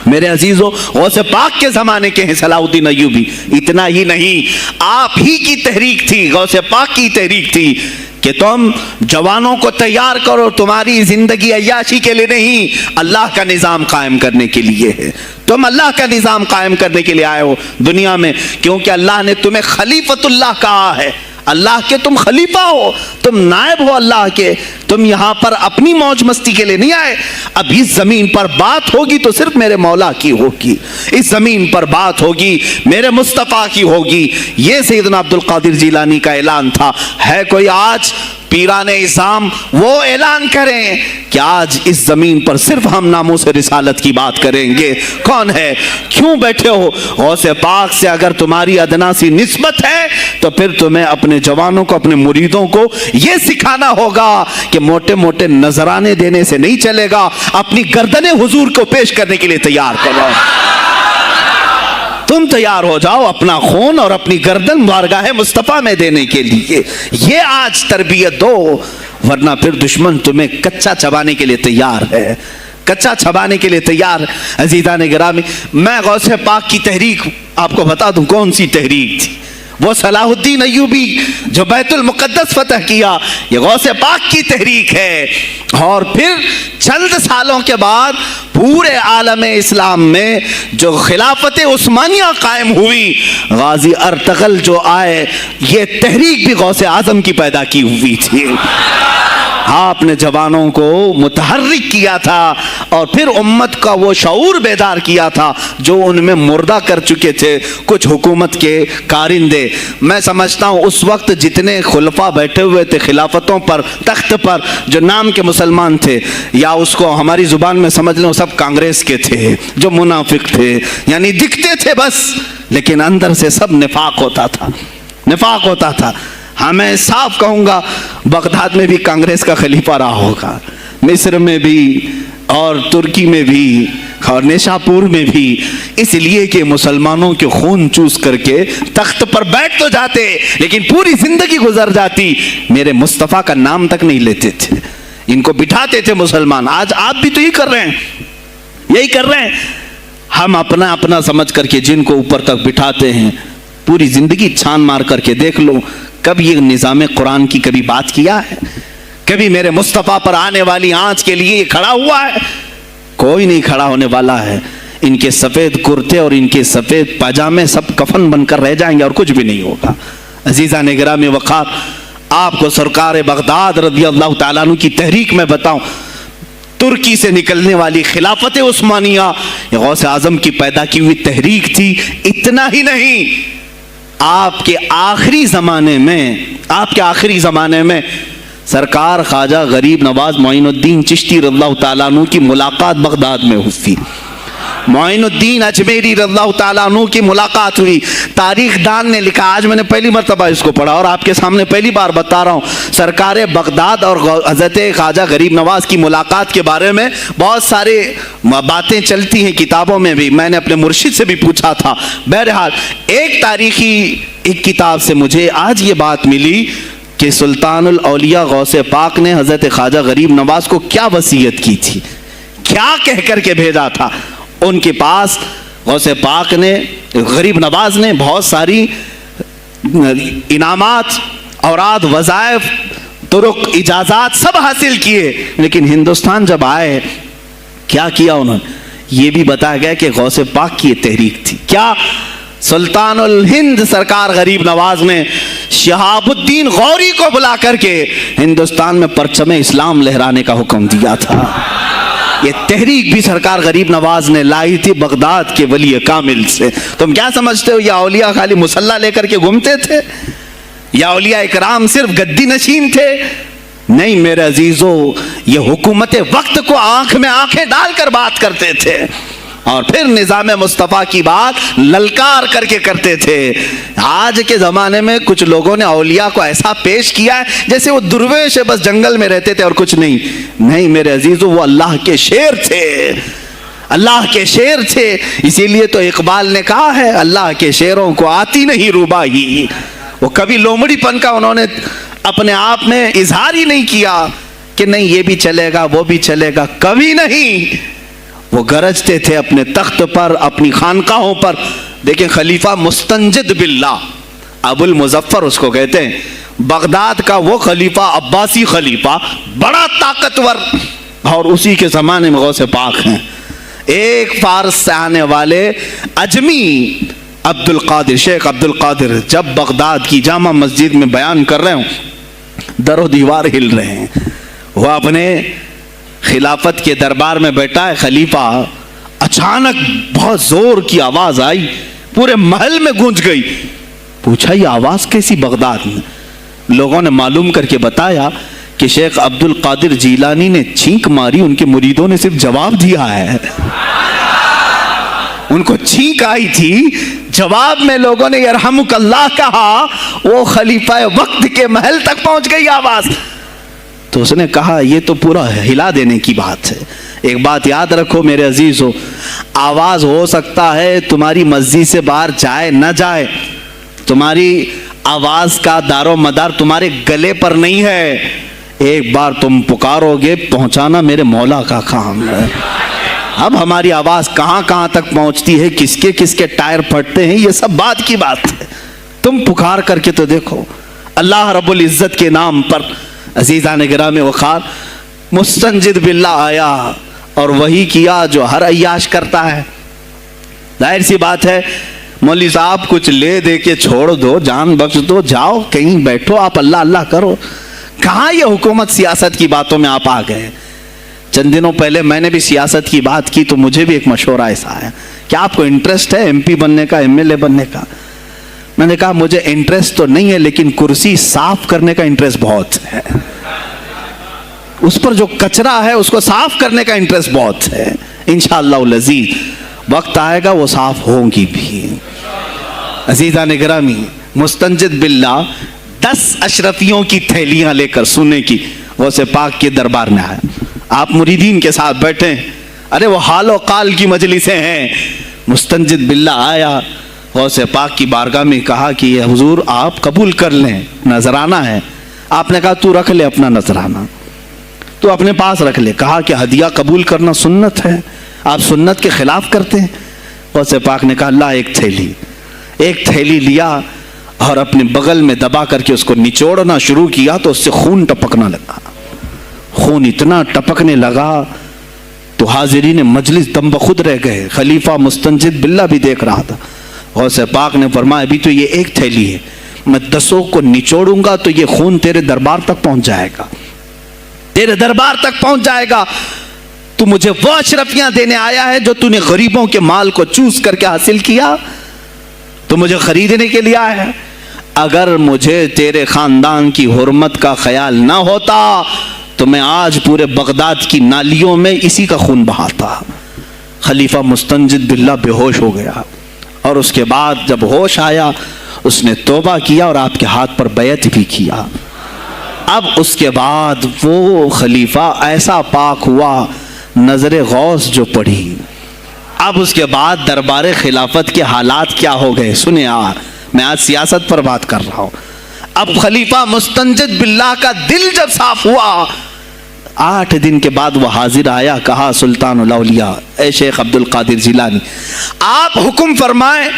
میرے عزیزو، غوث پاک کے زمانے کے ہیں صلاح الدین ایوبی۔ اتنا ہی نہیں، آپ ہی کی تحریک تھی، غوث پاک کی تحریک تھی کہ تم جوانوں کو تیار کرو، تمہاری زندگی عیاشی کے لیے نہیں، اللہ کا نظام قائم کرنے کے لیے ہے۔ تم اللہ کا نظام قائم کرنے کے لیے آئے ہو دنیا میں، کیونکہ اللہ نے تمہیں خلیفۃ اللہ کہا ہے۔ اللہ کے تم خلیفہ ہو, تم نائب ہو اللہ کے, تم یہاں پر اپنی موج مستی کے لیے نہیں آئے. اب اس زمین پر بات ہوگی تو صرف میرے مولا کی ہوگی, اس زمین پر بات ہوگی میرے مصطفیٰ کی ہوگی. یہ سیدنا عبد القادر جیلانی کا اعلان تھا. ہے کوئی آج پیران اسلام وہ اعلان کریں کہ آج اس زمین پر صرف ہم ناموس رسالت کی بات کریں گے؟ کون ہے؟ کیوں بیٹھے ہو؟ غوث پاک سے اگر تمہاری ادنا سی نسبت ہے تو پھر تمہیں اپنے جوانوں کو, اپنے مریدوں کو یہ سکھانا ہوگا کہ موٹے موٹے نذرانے دینے سے نہیں چلے گا, اپنی گردنیں حضور کو پیش کرنے کے لیے تیار کرو. تم تیار ہو جاؤ اپنا خون اور اپنی گردن بارگاہ مصطفیٰ میں دینے کے لیے. یہ آج تربیت دو, ورنہ پھر دشمن تمہیں کچا چبانے کے لیے تیار ہے, کچا چھبانے کے لیے تیار. عزیزان گرامی, میں غوث پاک کی تحریک آپ کو بتا دوں کون سی تحریک تھی. وہ صلاح الدین ایوبی جو بیت المقدس فتح کیا, یہ غوث پاک کی تحریک ہے. اور پھر چند سالوں کے بعد پورے عالم اسلام میں جو خلافت عثمانیہ قائم ہوئی, غازی ارطغرل جو آئے, یہ تحریک بھی غوث اعظم کی پیدا کی ہوئی تھی. آپ نے جوانوں کو متحرک کیا تھا اور پھر امت کا وہ شعور بیدار کیا تھا جو ان میں مردہ کر چکے تھے کچھ حکومت کے کارندے. میں سمجھتا ہوں اس وقت جتنے خلفاء بیٹھے ہوئے تھے خلافت پر, تخت پر, جو نام کے مسلمان تھے, یا اس کو ہماری زبان میں سمجھ لیں سب کانگریس کے تھے جو منافق تھے, یعنی دکھتے تھے بس لیکن اندر سے سب نفاق ہوتا تھا, نفاق ہوتا تھا. ہاں میں صاف کہوں گا, بغداد میں بھی کانگریس کا خلیفہ رہا ہوگا, مصر میں بھی اور ترکی میں بھی اور نیشاپور میں بھی, اس لیے کہ مسلمانوں کے خون چوس کر کے تخت پر بیٹھ تو جاتے لیکن پوری زندگی گزر جاتی, میرے مصطفیٰ کا نام تک نہیں لیتے تھے. ان کو بٹھاتے تھے مسلمان. آج آپ بھی تو یہی کر رہے ہیں, یہی کر رہے ہیں. ہم اپنا اپنا سمجھ کر کے جن کو اوپر تک بٹھاتے ہیں, پوری زندگی چھان مار کر کے دیکھ لو کب یہ نظام قرآن کی کبھی بات کیا ہے؟ کبھی میرے مصطفیٰ پر آنے والی آنچ کے لیے یہ کھڑا ہوا ہے؟ کوئی نہیں کھڑا ہونے والا ہے. ان کے سفید کرتے اور ان کے سفید پاجامے سب کفن بن کر رہ جائیں گے اور کچھ بھی نہیں ہوگا. عزیزان گرامی وقار, آپ کو سرکار بغداد رضی اللہ تعالیٰ عنہ کی تحریک میں بتاؤں, ترکی سے نکلنے والی خلافت عثمانیہ یہ غوث اعظم کی پیدا کی ہوئی تحریک تھی. اتنا ہی نہیں, آپ کے آخری زمانے میں سرکار خواجہ غریب نواز معین الدین چشتی رضی اللہ تعالیٰ عنہ کی ملاقات بغداد میں ہوئی. معین الدین اجمیری رضی اللہ تعالیٰ عنہ کی ملاقات ہوئی. تاریخ دان نے لکھا, آج میں نے پہلی مرتبہ اس کو پڑھا اور آپ کے سامنے پہلی بار بتا رہا ہوں, سرکار بغداد اور حضرت خواجہ غریب نواز کی ملاقات کے بارے میں بہت سارے باتیں چلتی ہیں کتابوں میں بھی. میں نے اپنے مرشد سے بھی پوچھا تھا. بہرحال ایک تاریخی ایک کتاب سے مجھے آج یہ بات ملی کہ سلطان الاولیاء غوث پاک نے حضرت خواجہ غریب نواز کو کیا وصیت کی تھی, کیا کہہ کر کے بھیجا تھا. ان کے پاس غوث پاک نے, غریب نواز نے بہت ساری انعامات, اوراد, وظائف, طرق, اجازات سب حاصل کیے, لیکن ہندوستان جب آئے کیا کیا انہوں نے؟ یہ بھی بتایا گیا کہ غوث پاک کی یہ تحریک تھی. کیا؟ سلطان الہند سرکار غریب نواز نے شہاب الدین غوری کو بلا کر کے ہندوستان میں پرچم اسلام لہرانے کا حکم دیا تھا. یہ تحریک بھی سرکار غریب نواز نے لائی تھی بغداد کے ولی کامل سے. تم کیا سمجھتے ہو یہ اولیاء خالی مسلح لے کر کے گھومتے تھے؟ یا اولیاء اکرام صرف گدی نشین تھے؟ نہیں میرے عزیزو, یہ حکومت وقت کو آنکھ میں آنکھیں ڈال کر بات کرتے تھے اور پھر نظام مصطفیٰ کی بات للکار کر کے کرتے تھے. آج کے زمانے میں کچھ لوگوں نے اولیاء کو ایسا پیش کیا ہے جیسے وہ درویش ہے, بس جنگل میں رہتے تھے اور کچھ نہیں. نہیں میرے عزیزو, وہ اللہ کے شیر تھے, اللہ کے شیر تھے. اسی لیے تو اقبال نے کہا ہے اللہ کے شیروں کو آتی نہیں روباہی. وہ کبھی لومڑی پن کا انہوں نے اپنے آپ میں اظہار ہی نہیں کیا کہ نہیں یہ بھی چلے گا وہ بھی چلے گا, کبھی نہیں. وہ گرجتے تھے اپنے تخت پر, اپنی خانقاہوں پر. دیکھیں خلیفہ مستنجد باللہ, ابو المظفر اس کو کہتے ہیں, بغداد کا وہ خلیفہ, عباسی خلیفہ, بڑا طاقتور, اور اسی کے زمانے میں غوث پاک ہیں. ایک فارس سے آنے والے اجمی عبد القادر، شیخ عبد القادر جب بغداد کی جامع مسجد میں بیان کر رہے ہوں، در و دیوار ہل رہے ہیں. وہ اپنے خلافت کے دربار میں بیٹھا ہے خلیفہ، اچانک بہت زور کی آواز آئی، پورے محل میں گونج گئی. پوچھا یہ آواز کیسی بغداد میں؟ لوگوں نے معلوم کر کے بتایا کہ شیخ عبد القادر جیلانی نے چھینک ماری، ان کے مریدوں نے صرف جواب دیا ہے. ان کو چھینک آئی تھی، جواب میں لوگوں نے یرحمک اللہ کہا، وہ خلیفہ وقت کے محل تک پہنچ گئی آواز. تو اس نے کہا یہ تو پورا ہلا دینے کی بات ہے. ایک بات یاد رکھو میرے عزیزو، آواز ہو سکتا ہے تمہاری مسجد سے باہر جائے نہ جائے، تمہاری آواز کا دار و مدار تمہارے گلے پر نہیں ہے. ایک بار تم پکارو گے، پہنچانا میرے مولا کا کام ہے. اب ہماری آواز کہاں کہاں تک پہنچتی ہے، کس کے ٹائر پھٹتے ہیں، یہ سب بات کی بات ہے. تم پکار کر کے تو دیکھو. اللہ رب العزت کے نام پر عزیزان گرامی وقار مستنجد باللہ آیا اور وہی کیا جو ہر عیاش کرتا ہے. ظاہر سی بات ہے مولوی صاحب کچھ لے دے کے چھوڑ دو، جان بخش دو، جاؤ کہیں بیٹھو، آپ اللہ اللہ کرو. کہاں یہ حکومت سیاست کی باتوں میں آپ آ گئے؟ چند دنوں پہلے میں نے بھی سیاست کی بات کی تو مجھے بھی ایک مشورہ ایسا آیا کہ آپ کو انٹرسٹ ہے MP بننے کا، MLA بننے کا؟ میں نے کہا مجھے انٹرسٹ تو نہیں ہے لیکن کرسی صاف کرنے کا انٹرسٹ بہت ہے. اس پر جو کچرا ہے اس کو صاف کرنے کا انٹرسٹ بہت ہے. انشاءاللہ العزیز وقت آئے گا وہ صاف ہوں گی بھی. عزیزان گرامی مستنجد باللہ 10 اشرفیوں کی تھیلیاں لے کر سونے کی غوث پاک کے دربار میں آیا. آپ مریدین کے ساتھ بیٹھے، ارے وہ حال و قال کی مجلسیں ہیں. مستنجد باللہ آیا، غوث پاک کی بارگاہ میں کہا کہ یہ حضور آپ قبول کر لیں، نذرانہ ہے. آپ نے کہا تو رکھ لے اپنا نذرانہ، تو اپنے پاس رکھ لے. کہا کہ ہدیہ قبول کرنا سنت ہے، آپ سنت کے خلاف کرتے ہیں. غوث پاک نے کہا اللہ ایک تھیلی لیا اور اپنے بغل میں دبا کر کے اس کو نچوڑنا شروع کیا تو اس سے خون ٹپکنا لگا. خون اتنا ٹپکنے لگا تو حاضرین مجلس دم بخود رہ گئے. خلیفہ مستنجد باللہ بھی دیکھ رہا تھا. غوث پاک نے فرمایا ابھی تو یہ ایک تھیلی ہے، میں 10 کو نچوڑوں گا تو یہ خون تیرے دربار تک پہنچ جائے گا، تیرے دربار تک پہنچ جائے گا. تو مجھے وہ اشرفیاں دینے آیا ہے جو تو نے غریبوں کے مال کو چوس کر کے حاصل کیا، تو مجھے خریدنے کے لیے آیا ہے. اگر مجھے تیرے خاندان کی حرمت کا خیال نہ ہوتا تو میں آج پورے بغداد کی نالیوں میں اسی کا خون بہاتا. خلیفہ مستنجد باللہ بے ہوش ہو گیا اور اس کے بعد جب ہوش آیا اس نے توبہ کیا اور آپ کے ہاتھ پر بیعت بھی کیا. اب اس کے بعد وہ خلیفہ ایسا پاک ہوا، نظر غوث جو پڑھی. اب اس کے بعد دربار خلافت کے حالات کیا ہو گئے سنیں. میں آج سیاست پر بات کر رہا ہوں. اب خلیفہ مستنجد باللہ کا دل جب صاف ہوا، 8 دن کے بعد وہ حاضر آیا. کہا سلطان الاولیاء اے شیخ عبد القادر جیلانی، آپ حکم فرمائیں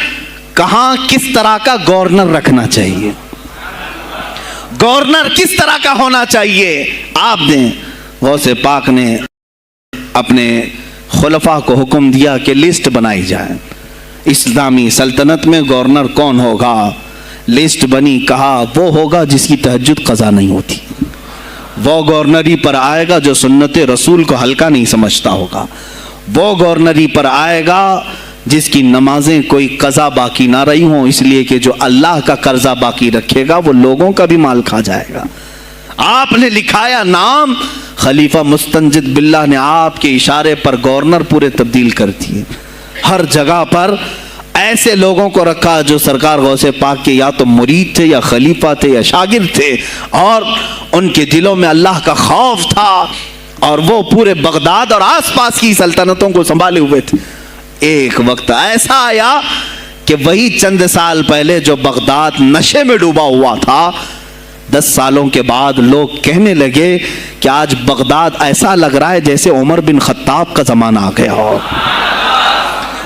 کہاں کس طرح کا گورنر رکھنا چاہیے، گورنر کس طرح کا ہونا چاہیے آپ دیں. غوث پاک نے اپنے خلفاء کو حکم دیا کہ لسٹ بنائی جائے، اسلامی سلطنت میں گورنر کون ہوگا. لسٹ بنی. کہا وہ ہوگا جس کی تہجد قضا نہیں ہوتی، وہ گورنری پر آئے گا جو سنت رسول کو ہلکا نہیں سمجھتا ہوگا، وہ گورنری پر آئے گا جس کی نمازیں کوئی قضا باقی نہ رہی ہوں، اس لیے کہ جو اللہ کا قرضہ باقی رکھے گا وہ لوگوں کا بھی مال کھا جائے گا. آپ نے لکھایا نام، خلیفہ مستنجد باللہ نے آپ کے اشارے پر گورنر پورے تبدیل کر دیے. ہر جگہ پر ایسے لوگوں کو رکھا جو سرکار غوث پاک کے یا تو مرید تھے یا خلیفہ تھے یا شاگرد تھے، اور ان کے دلوں میں اللہ کا خوف تھا اور وہ پورے بغداد اور آس پاس کی سلطنتوں کو سنبھالے ہوئے تھے. ایک وقت ایسا آیا کہ وہی چند سال پہلے جو بغداد نشے میں ڈوبا ہوا تھا، 10 سالوں کے بعد لوگ کہنے لگے کہ آج بغداد ایسا لگ رہا ہے جیسے عمر بن خطاب کا زمانہ آ گیا ہو،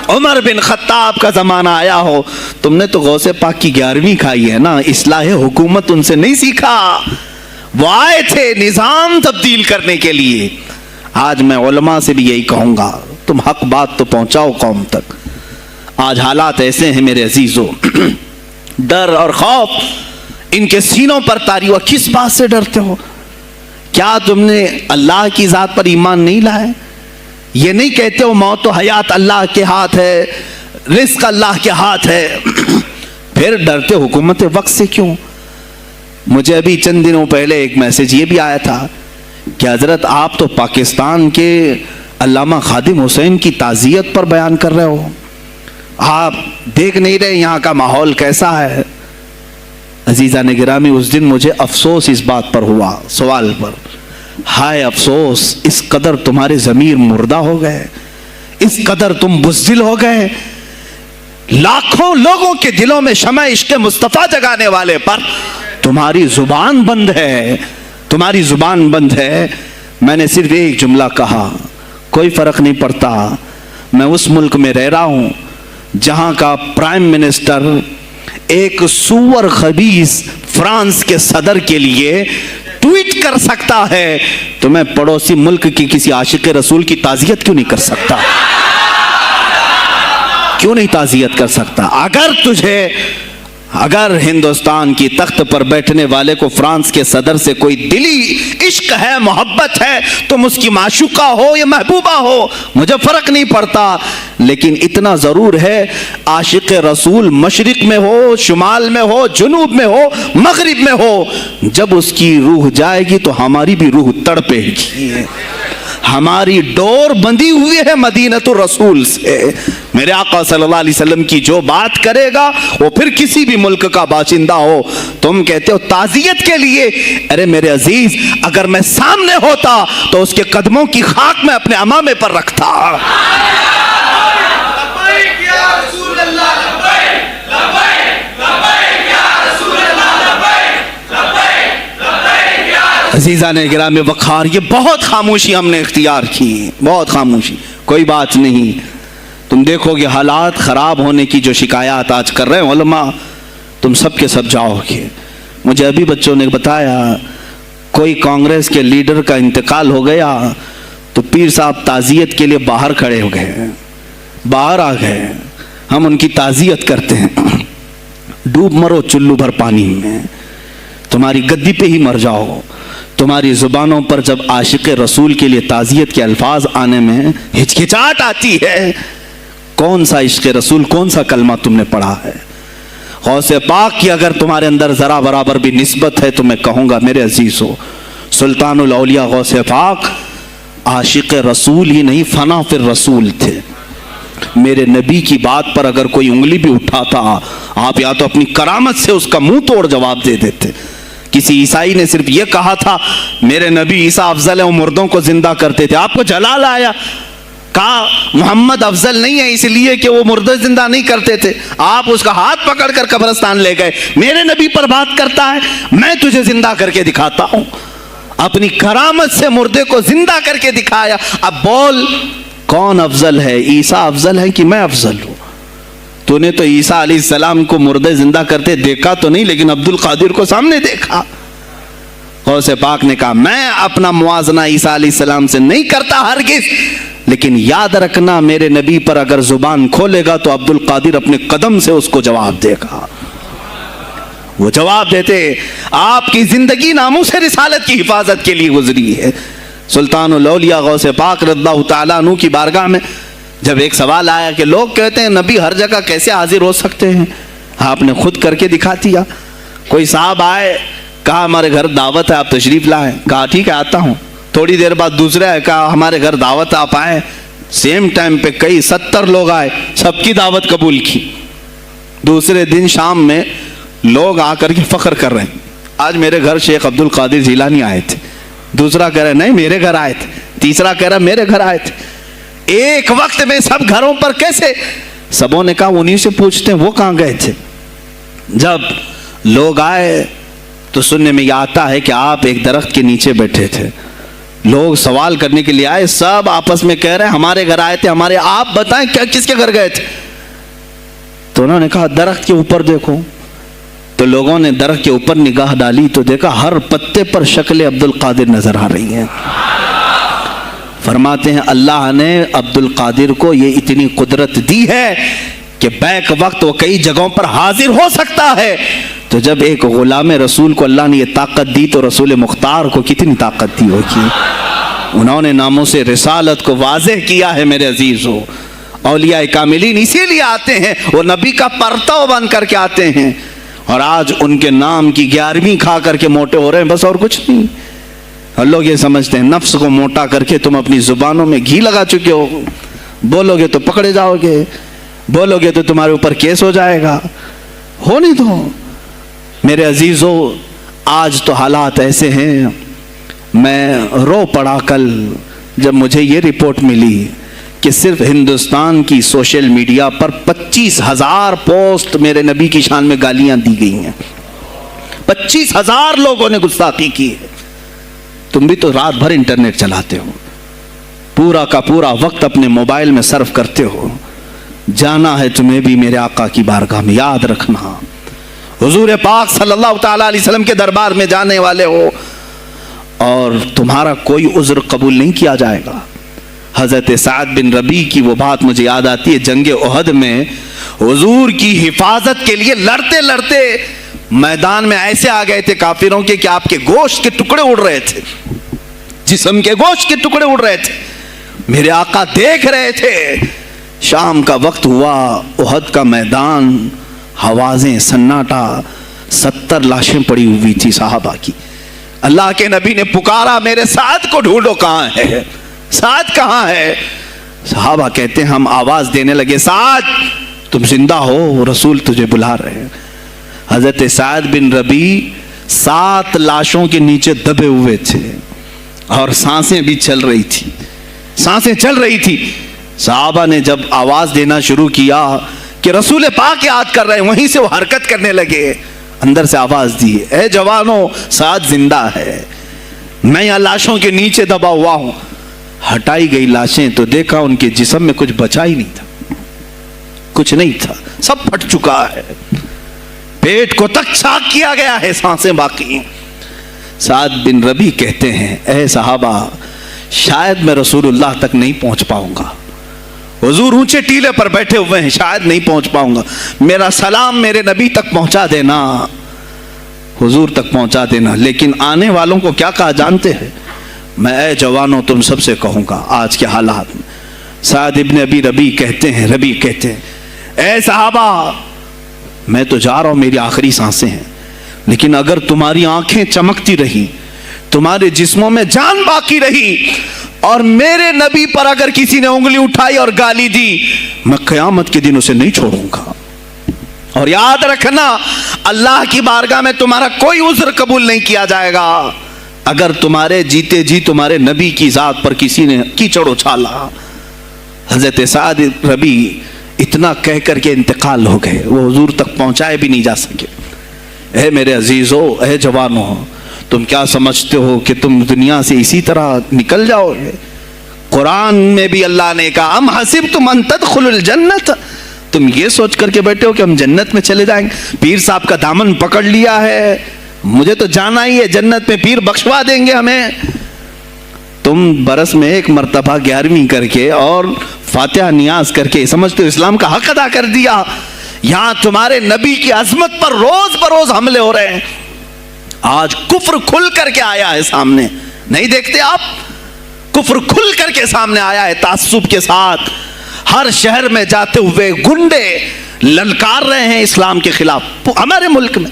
عمر بن خطاب کا زمانہ آیا ہو. تم نے تو غوث پاک کی 11ویں کھائی ہے نا، اصلاح حکومت ان سے نہیں سیکھا. وہ آئے تھے نظام تبدیل کرنے کے لیے. آج میں علماء سے بھی یہی کہوں گا، تم حق بات تو پہنچاؤ قوم تک. آج حالات ایسے ہیں میرے عزیزوں، ڈر اور خوف ان کے سینوں پر طاری ہوا۔ کس بات سے ڈرتے ہو؟ کیا تم نے اللہ کی ذات پر ایمان نہیں لائے؟ یہ نہیں کہتے ہو موت و حیات اللہ کے ہاتھ ہے، رزق اللہ کے ہاتھ ہے، پھر ڈرتے حکومت وقت سے کیوں؟ مجھے ابھی چند دنوں پہلے ایک میسج یہ بھی آیا تھا کہ حضرت آپ تو پاکستان کے علامہ خادم حسین کی تعزیت پر بیان کر رہے ہو، آپ دیکھ نہیں رہے یہاں کا ماحول کیسا ہے؟ عزیزان گرامی، اس دن مجھے افسوس اس بات پر ہوا، سوال پر، ہائے افسوس، اس قدر تمہارے ضمیر مردہ ہو گئے، اس قدر تم بزدل ہو گئے، لاکھوں لوگوں کے دلوں میں شمع عشق مصطفیٰ جگانے والے پر تمہاری زبان بند ہے، تمہاری زبان بند ہے۔ میں نے صرف ایک جملہ کہا، کوئی فرق نہیں پڑتا، میں اس ملک میں رہ رہا ہوں جہاں کا پرائم منسٹر ایک سور خبیث فرانس کے صدر کے لیے ٹویٹ کر سکتا ہے، تو میں پڑوسی ملک کی کسی عاشق رسول کی تعزیت کیوں نہیں کر سکتا؟ کیوں نہیں تعزیت کر سکتا؟ اگر ہندوستان کی تخت پر بیٹھنے والے کو فرانس کے صدر سے کوئی دلی عشق ہے، محبت ہے، تم اس کی معشوقہ ہو یا محبوبہ ہو، مجھے فرق نہیں پڑتا، لیکن اتنا ضرور ہے عاشق رسول مشرق میں ہو، شمال میں ہو، جنوب میں ہو، مغرب میں ہو، جب اس کی روح جائے گی تو ہماری بھی روح تڑپے گی۔ ہماری ڈور بندھی ہوئی ہے مدینۃ الرسول سے۔ میرے آقا صلی اللہ علیہ وسلم کی جو بات کرے گا وہ پھر کسی بھی ملک کا باشندہ ہو۔ تم کہتے ہو تعزیت کے لیے، ارے میرے عزیز، اگر میں سامنے ہوتا تو اس کے قدموں کی خاک میں اپنے امامے پر رکھتا۔ عزیزان گرام وقار، یہ بہت خاموشی ہم نے اختیار کی، بہت خاموشی، کوئی بات نہیں۔ تم دیکھو گے حالات خراب ہونے کی جو شکایات آج کر رہے ہیں علماء، تم سب کے سب جاؤ گے۔ مجھے ابھی بچوں نے بتایا کوئی کانگریس کے لیڈر کا انتقال ہو گیا تو پیر صاحب تعزیت کے لیے باہر کھڑے ہو گئے، باہر آ گئے، ہم ان کی تعزیت کرتے ہیں۔ ڈوب مرو چلو بھر پانی میں، تمہاری گدی پہ ہی مر جاؤ۔ تمہاری زبانوں پر جب عاشق رسول کے لیے تعزیت کے الفاظ آنے میں ہچکچاہٹ آتی ہے، کون سا عشق رسول، کون سا کلمہ تم نے پڑھا ہے؟ غوث پاک کی اگر تمہارے اندر ذرا برابر بھی نسبت ہے تو میں کہوں گا میرے عزیزو، سلطان الاولیاء غوث پاک عاشق رسول ہی نہیں، فنا فی الرسول تھے۔ میرے نبی کی بات پر اگر کوئی انگلی بھی اٹھاتا، آپ یا تو اپنی کرامت سے اس کا منہ توڑ جواب دے دیتے۔ کسی عیسائی نے صرف یہ کہا تھا میرے نبی عیسیٰ افضل ہے، وہ مردوں کو زندہ کرتے تھے، آپ کو جلال آیا، کہا محمد افضل نہیں ہے اس لیے کہ وہ مردے زندہ نہیں کرتے تھے، آپ اس کا ہاتھ پکڑ کر قبرستان لے گئے، میرے نبی پر بات کرتا ہے، میں تجھے زندہ کر کے دکھاتا ہوں۔ اپنی کرامت سے مردے کو زندہ کر کے دکھایا۔ اب بول کون افضل ہے، عیسیٰ افضل ہے کہ میں افضل ہوں؟ تو نے تو عیسیٰ علیہ السلام کو مردے زندہ کرتے دیکھا تو نہیں، لیکن عبد القادر کو سامنے دیکھا۔ غوث پاک نے کہا میں اپنا موازنہ عیسیٰ علیہ السلام سے نہیں کرتا ہرگز، لیکن یاد رکھنا میرے نبی پر اگر زبان کھولے گا تو عبد القادر اپنے قدم سے اس کو جواب دے گا۔ وہ جواب دیتے، آپ کی زندگی ناموس رسالت کی حفاظت کے لیے گزری ہے۔ سلطان الاولیاء غوث پاک رضی اللہ تعالیٰ عنہ کی بارگاہ میں جب ایک سوال آیا کہ لوگ کہتے ہیں نبی ہر جگہ کیسے حاضر ہو سکتے ہیں، آپ نے خود کر کے دکھا دیا۔ کوئی صاحب آئے، کہا ہمارے گھر دعوت ہے آپ تشریف لائیں، کہا ٹھیک ہے آتا ہوں۔ تھوڑی دیر بعد دوسرے آئے، کہا ہمارے گھر دعوت آپ آئیں، سیم ٹائم پہ کئی 70 لوگ آئے، سب کی دعوت قبول کی۔ دوسرے دن شام میں لوگ آ کر کے فخر کر رہے ہیں، آج میرے گھر شیخ عبد القادر جیلانی آئے تھے، دوسرا کہہ رہا نہیں میرے گھر آئے تھے، تیسرا کہہ رہا میرے گھر آئے تھے۔ ایک وقت میں سب گھروں پر کیسے؟ سبوں نے کہا انہی سے پوچھتے ہیں وہ کہاں گئے تھے۔ جب لوگ آئے تو سننے میں یہ آتا ہے کہ آپ ایک درخت کے نیچے بیٹھے تھے، لوگ سوال کرنے کے لیے آئے، سب آپس میں کہہ رہے ہیں ہمارے گھر آئے تھے، ہمارے، آپ بتائیں کیا کس کے گھر گئے تھے؟ تو انہوں نے کہا درخت کے اوپر دیکھو۔ تو لوگوں نے درخت کے اوپر نگاہ ڈالی تو دیکھا ہر پتے پر شکل عبد القادر نظر آ رہی ہے۔ فرماتے ہیں اللہ نے عبد القادر کو یہ اتنی قدرت دی ہے کہ بیک وقت وہ کئی جگہوں پر حاضر ہو سکتا ہے. تو جب ایک غلام رسول کو اللہ نے یہ طاقت دی تو رسول مختار کو کتنی طاقت دی ہوگی. انہوں نے ناموس رسالت کو واضح کیا ہے میرے عزیزو. اولیاء کاملین اسی لیے آتے ہیں, وہ نبی کا پرتو بن کر کے آتے ہیں, اور آج ان کے نام کی 11ویں کھا کر کے موٹے ہو رہے ہیں, بس اور کچھ نہیں. اور لوگ یہ سمجھتے ہیں نفس کو موٹا کر کے تم اپنی زبانوں میں گھی لگا چکے ہو, بولو گے تو پکڑے جاؤ گے, بولو گے تو تمہارے اوپر کیس ہو جائے گا. ہو نہیں تو میرے عزیزو, آج تو حالات ایسے ہیں. میں رو پڑا کل جب مجھے یہ رپورٹ ملی کہ صرف ہندوستان کی سوشل میڈیا پر 25,000 پوسٹ میرے نبی کی شان میں گالیاں دی گئی ہیں. 25,000 لوگوں نے گستاخی کی ہے. تم بھی تو رات بھر انٹرنیٹ چلاتے ہو, پورا کا پورا وقت اپنے موبائل میں صرف کرتے ہو. جانا ہے تمہیں بھی میرے آقا کی بارگاہ میں, یاد رکھنا حضور پاک صلی اللہ تعالی علیہ وسلم کے دربار میں جانے والے ہو اور تمہارا کوئی عذر قبول نہیں کیا جائے گا. حضرت سعد بن ربیع کی وہ بات مجھے یاد آتی ہے, جنگ احد میں حضور کی حفاظت کے لیے لڑتے لڑتے میدان میں ایسے آ گئے تھے کافروں کے کہ آپ کے گوشت کے ٹکڑے اڑ رہے تھے, جسم کے گوشت کے ٹکڑے اڑ رہے تھے. میرے آقا دیکھ رہے تھے. شام کا وقت ہوا, احد کا میدان, ہوازیں, سناٹا, 70 لاشیں پڑی ہوئی تھی صحابہ کی. اللہ کے نبی نے پکارا, میرے سعد کو ڈھونڈو, کہاں ہے سعد, کہاں ہے؟ صحابہ کہتے ہیں ہم آواز دینے لگے, سعد تم زندہ ہو, رسول تجھے بلا رہے ہیں. حضرت سعد بن ربیع 7 لاشوں کے نیچے دبے ہوئے تھے اور سانسیں بھی چل رہی تھی, سانسیں چل رہی تھی. صحابہ نے جب آواز دینا شروع کیا کہ رسول پاک یاد کر رہے ہیں, وہیں سے وہ حرکت کرنے لگے. اندر سے آواز دی, اے جوانوں سعد زندہ ہے, میں یہاں لاشوں کے نیچے دبا ہوا ہوں. ہٹائی گئی لاشیں تو دیکھا ان کے جسم میں کچھ بچا ہی نہیں تھا, کچھ نہیں تھا, سب پھٹ چکا ہے. پیٹ کو تک چاک کیا گیا ہے, سانسیں باقی. سعد بن ربیع کہتے ہیں, اے صحابہ شاید میں رسول اللہ تک نہیں پہنچ پاؤں گا, حضور اونچے ٹیلے پر بیٹھے ہوئے ہیں, شاید نہیں پہنچ پاؤں گا, میرا سلام میرے نبی تک پہنچا دینا, حضور تک پہنچا دینا. لیکن آنے والوں کو کیا کہا جانتے ہیں؟ میں اے جوانوں تم سب سے کہوں گا آج کے حالات میں. سعد ابن ابی ربیع کہتے ہیں, اے صحابہ میں تو جا رہا ہوں, میری آخری سانسیں ہیں, لیکن اگر تمہاری آنکھیں چمکتی رہی, تمہارے جسموں میں جان باقی رہی, اور میرے نبی پر اگر کسی نے انگلی اٹھائی اور گالی دی, میں قیامت کے دن اسے نہیں چھوڑوں گا. اور یاد رکھنا اللہ کی بارگاہ میں تمہارا کوئی عذر قبول نہیں کیا جائے گا اگر تمہارے جیتے جی تمہارے نبی کی ذات پر کسی نے کیچڑ اچھالا. حضرت سعد ربیع اتنا کہہ کر کے انتقال ہو گئے, وہ حضور تک پہنچائے بھی نہیں جا سکے. اے میرے عزیزو, اے جوانوں, تم کیا سمجھتے ہو کہ تم دنیا سے اسی طرح نکل جاؤ گے؟ قرآن میں بھی اللہ نے کہا, ام حسبتم ان تدخلوا الجنت, تم یہ سوچ کر کے بیٹھے ہو کہ ہم جنت میں چلے جائیں گے, پیر صاحب کا دامن پکڑ لیا ہے, مجھے تو جانا ہی ہے جنت میں, پیر بخشوا دیں گے ہمیں. تم برس میں 1 مرتبہ 11ویں کر کے اور فاتحہ نیاز کر کے سمجھتے ہو اسلام کا حق ادا کر دیا. یہاں تمہارے نبی کی عظمت پر روز بروز حملے ہو رہے ہیں. آج کفر کھل کر کے آیا ہے سامنے, نہیں دیکھتے آپ؟ کفر کھل کر کے سامنے آیا ہے تعصب کے ساتھ. ہر شہر میں جاتے ہوئے گنڈے للکار رہے ہیں اسلام کے خلاف ہمارے ملک میں.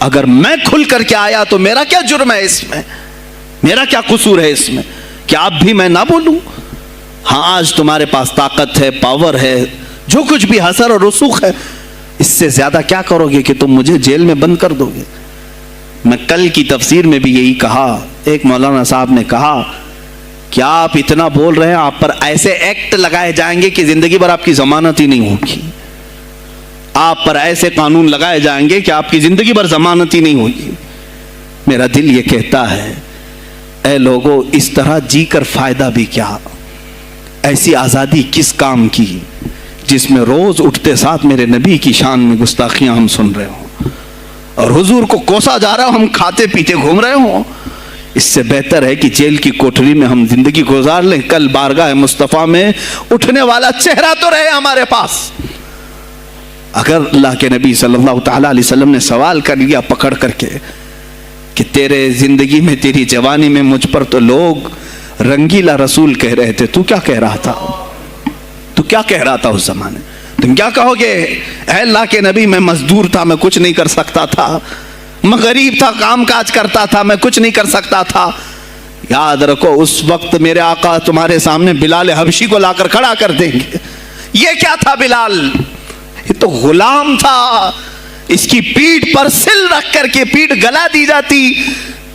اگر میں کھل کر کے آیا تو میرا کیا جرم ہے اس میں, میرا کیا قصور ہے اس میں کہ آپ بھی میں نہ بولوں؟ ہاں آج تمہارے پاس طاقت ہے, پاور ہے, جو کچھ بھی حسر اور رسوخ ہے, اس سے زیادہ کیا کرو گے کہ تم مجھے جیل میں بند کر دو گے؟ میں کل کی تفسیر میں بھی یہی کہا, ایک مولانا صاحب نے کہا کیا آپ اتنا بول رہے ہیں, آپ پر ایسے ایکٹ لگائے جائیں گے کہ زندگی بھر آپ کی ضمانت ہی نہیں ہوگی, آپ پر ایسے قانون لگائے جائیں گے کہ آپ کی زندگی بھر ضمانت ہی نہیں ہوگی. میرا دل یہ کہتا ہے اے لوگوں, اس طرح جی کر فائدہ بھی کیا؟ ایسی آزادی کس کام کی جس میں روز اٹھتے ساتھ میرے نبی کی شان میں گستاخیاں ہم سن رہے ہوں اور حضور کو کوسا جا رہا ہوں, ہم کھاتے پیتے گھوم رہے ہوں. اس سے بہتر ہے کہ جیل کی کوٹری میں ہم زندگی گزار لیں, کل بارگاہ مصطفیٰ میں اٹھنے والا چہرہ تو رہے ہمارے پاس. اگر اللہ کے نبی صلی اللہ تعالیٰ علیہ وسلم نے سوال کر لیا پکڑ کر کے کہ تیرے زندگی میں تیری جوانی میں مجھ پر تو لوگ رنگیلا رسول کہہ رہے تھے، تو کیا کہہ رہا تھا؟ تو کیا کہہ رہا تھا اس زمانے؟ تم کیا کہو گے؟ اے اللہ کے نبی میں مزدور تھا، میں کچھ نہیں کر سکتا تھا، میں غریب تھا، کام کاج کرتا تھا، میں کچھ نہیں کر سکتا تھا۔ یاد رکھو اس وقت میرے آقا تمہارے سامنے بلال حبشی کو لا کر کھڑا کر دیں گے۔ یہ کیا تھا بلال؟ یہ تو غلام تھا، اس کی پیٹھ پر سل رکھ کر کے پیٹھ گلا دی جاتی،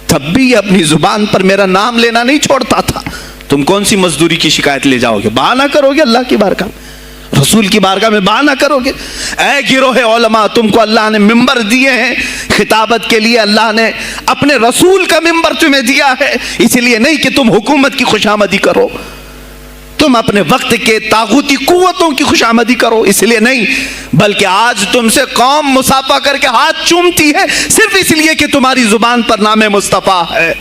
تب بھی اپنی زبان پر میرا نام لینا نہیں چھوڑتا تھا۔ تم کون سی مزدوری کی شکایت لے جاؤ گے؟ بہانہ کرو گے اللہ کی بارگاہ میں، رسول کی بارگاہ میں بہانہ کرو گے؟ اے گروہ علماء، تم کو اللہ نے ممبر دیے ہیں خطابت کے لیے، اللہ نے اپنے رسول کا ممبر تمہیں دیا ہے، اس لیے نہیں کہ تم حکومت کی خوشامدی کرو، تم اپنے وقت کے طاغوتی قوتوں کی خوشامدی کرو، اس لیے نہیں، بلکہ آج تم سے قوم مصافحہ کر کے ہاتھ چومتی ہے صرف اس لیے کہ تمہاری زبان پر نام مصطفیٰ ہے۔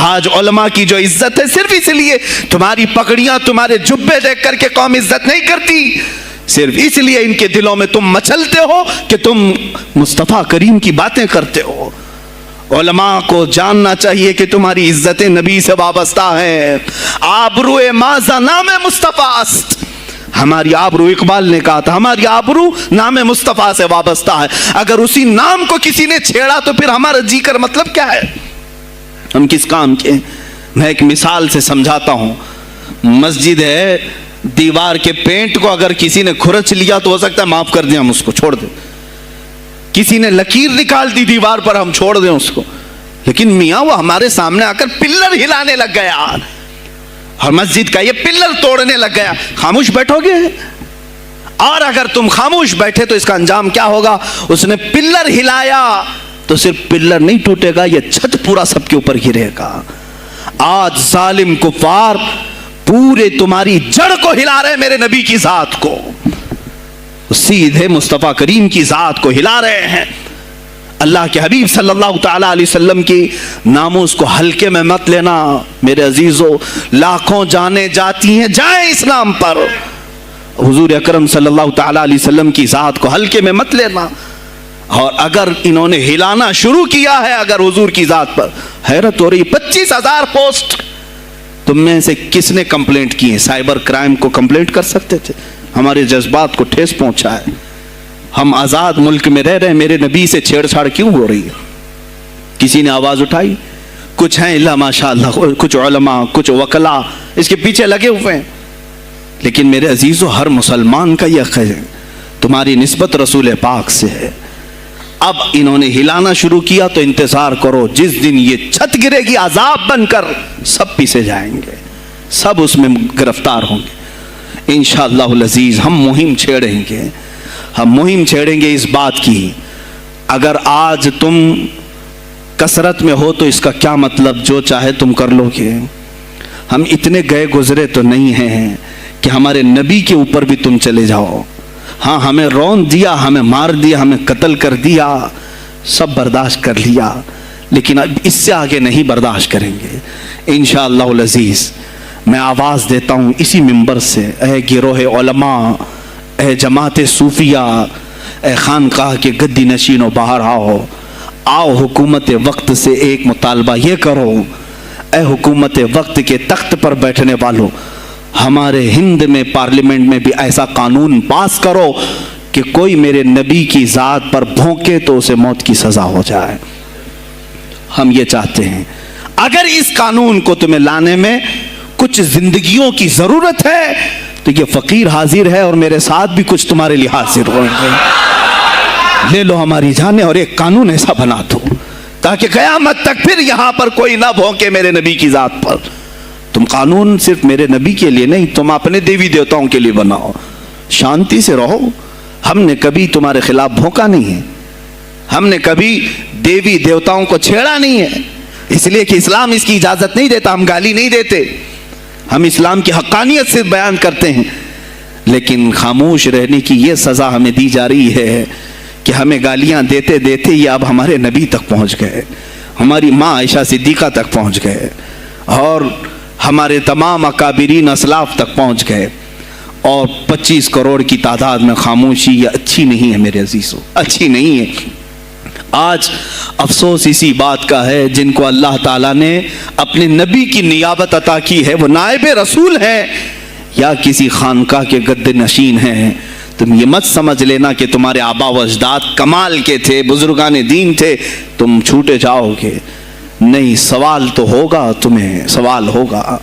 آج علماء کی جو عزت ہے صرف اس لیے، تمہاری پگڑیاں تمہارے جبے دیکھ کر کے قوم عزت نہیں کرتی، صرف اس لیے ان کے دلوں میں تم مچلتے ہو کہ تم مصطفیٰ کریم کی باتیں کرتے ہو۔ علماء کو جاننا چاہیے کہ تمہاری عزت نبی سے وابستہ ہے۔ آبرو ماذا نام مصطفیٰ است، ہماری آبرو، اقبال نے کہا تھا ہماری آبرو نام مصطفیٰ سے وابستہ ہے۔ اگر اسی نام کو کسی نے چھیڑا تو پھر ہمارا جی کر مطلب کیا ہے؟ ہم کس کام کے؟ میں ایک مثال سے سمجھاتا ہوں۔ مسجد ہے، دیوار کے پینٹ کو اگر کسی نے کھرچ لیا تو ہو سکتا ہے معاف کر دیں، ہم اس کو چھوڑ دیں۔ کسی نے لکیر نکال دی دیوار پر، ہم چھوڑ دیں اس کو، لیکن میاں وہ ہمارے سامنے آ کر پلر ہلانے لگ گیا اور مسجد کا یہ پلر توڑنے لگ گیا، خاموش بیٹھو گے؟ اور اگر تم خاموش بیٹھے تو اس کا انجام کیا ہوگا؟ اس نے پلر ہلایا تو صرف پلر نہیں ٹوٹے گا، یہ چھت پورا سب کے اوپر گرے گا۔ آج ظالم کفار پورے تمہاری جڑ کو ہلا رہے میرے نبی کی ذات کو، سیدھے مصطفیٰ کریم کی ذات کو ہلا رہے ہیں۔ اللہ کے حبیب صلی اللہ تعالیٰ علیہ وسلم کی ناموس کو ہلکے میں مت لینا میرے عزیزو، لاکھوں جانیں جاتی ہیں جائیں اسلام پر، حضور اکرم صلی اللہ تعالیٰ علیہ وسلم کی ذات کو ہلکے میں مت لینا۔ اور اگر انہوں نے ہلانا شروع کیا ہے اگر حضور کی ذات پر، حیرت ہو رہی، 25,000 پوسٹ تم میں سے کس نے کمپلینٹ کی ہے؟ سائبر کرائم کو کمپلینٹ کر سکتے تھے، ہمارے جذبات کو ٹھیس پہنچا ہے۔ ہم آزاد ملک میں رہ رہے ہیں، میرے نبی سے چھیڑ چھاڑ کیوں ہو رہی ہے؟ کسی نے آواز اٹھائی؟ کچھ ہیں اللہ ماشاء اللہ، کچھ علماء، کچھ وکلا اس کے پیچھے لگے ہوئے ہیں، لیکن میرے عزیزو ہر مسلمان کا یہ حق ہے، تمہاری نسبت رسول پاک سے ہے۔ اب انہوں نے ہلانا شروع کیا تو انتظار کرو، جس دن یہ چھت گرے گی عذاب بن کر سب پیچھے جائیں گے، سب اس میں گرفتار ہوں گے۔ انشاءاللہ العزیز ہم مہم چھیڑیں گے، ہم مہم چھیڑیں گے اس بات کی۔ اگر آج تم کثرت میں ہو تو اس کا کیا مطلب جو چاہے تم کر لو گے؟ ہم اتنے گئے گزرے تو نہیں ہیں کہ ہمارے نبی کے اوپر بھی تم چلے جاؤ۔ ہاں ہمیں رون دیا، ہمیں مار دیا، ہمیں قتل کر دیا، سب برداشت کر لیا، لیکن اب اس سے آگے نہیں برداشت کریں گے انشاءاللہ العزیز۔ میں آواز دیتا ہوں اسی منبر سے، اے گروہ علماء، اے جماعت صوفیہ، اے خانقاہ کے گدی نشینوں، باہر آؤ، آؤ حکومت وقت سے ایک مطالبہ یہ کرو، اے حکومت وقت کے تخت پر بیٹھنے والوں، ہمارے ہند میں پارلیمنٹ میں بھی ایسا قانون پاس کرو کہ کوئی میرے نبی کی ذات پر بھونکے تو اسے موت کی سزا ہو جائے۔ ہم یہ چاہتے ہیں۔ اگر اس قانون کو تمہیں لانے میں کچھ زندگیوں کی ضرورت ہے تو یہ فقیر حاضر ہے اور میرے ساتھ بھی کچھ تمہارے لیے حاضر ہوئیں گے، لے لو ہماری جانیں اور ایک قانون ایسا بنا دو تاکہ قیامت تک پھر یہاں پر کوئی نہ بھونکے میرے نبی کی ذات پر۔ تم قانون صرف میرے نبی کے لیے نہیں، تم اپنے دیوی دیوتاؤں کے لیے بناؤ، شانتی سے رہو۔ ہم نے کبھی تمہارے خلاف بھونکا نہیں ہے، ہم نے کبھی دیوی دیوتاؤں کو چھیڑا نہیں ہے، اس لیے کہ اسلام اس کی اجازت نہیں دیتا، ہم گالی نہیں دیتے، ہم اسلام کی حقانیت سے بیان کرتے ہیں، لیکن خاموش رہنے کی یہ سزا ہمیں دی جا رہی ہے کہ ہمیں گالیاں دیتے دیتے یہ اب ہمارے نبی تک پہنچ گئے، ہماری ماں عائشہ صدیقہ تک پہنچ گئے اور ہمارے تمام اکابرین اسلاف تک پہنچ گئے۔ اور 25 کروڑ کی تعداد میں خاموشی، یہ اچھی نہیں ہے میرے عزیزو، اچھی نہیں ہے۔ آج افسوس اسی بات کا ہے جن کو اللہ تعالیٰ نے اپنے نبی کی نیابت عطا کی ہے، وہ نائب رسول ہیں یا کسی خانقاہ کے گدے نشین ہیں، تم یہ مت سمجھ لینا کہ تمہارے آبا و اجداد کمال کے تھے، بزرگان دین تھے، تم چھوٹے جاؤ گے۔ نہیں، سوال تو ہوگا، تمہیں سوال ہوگا،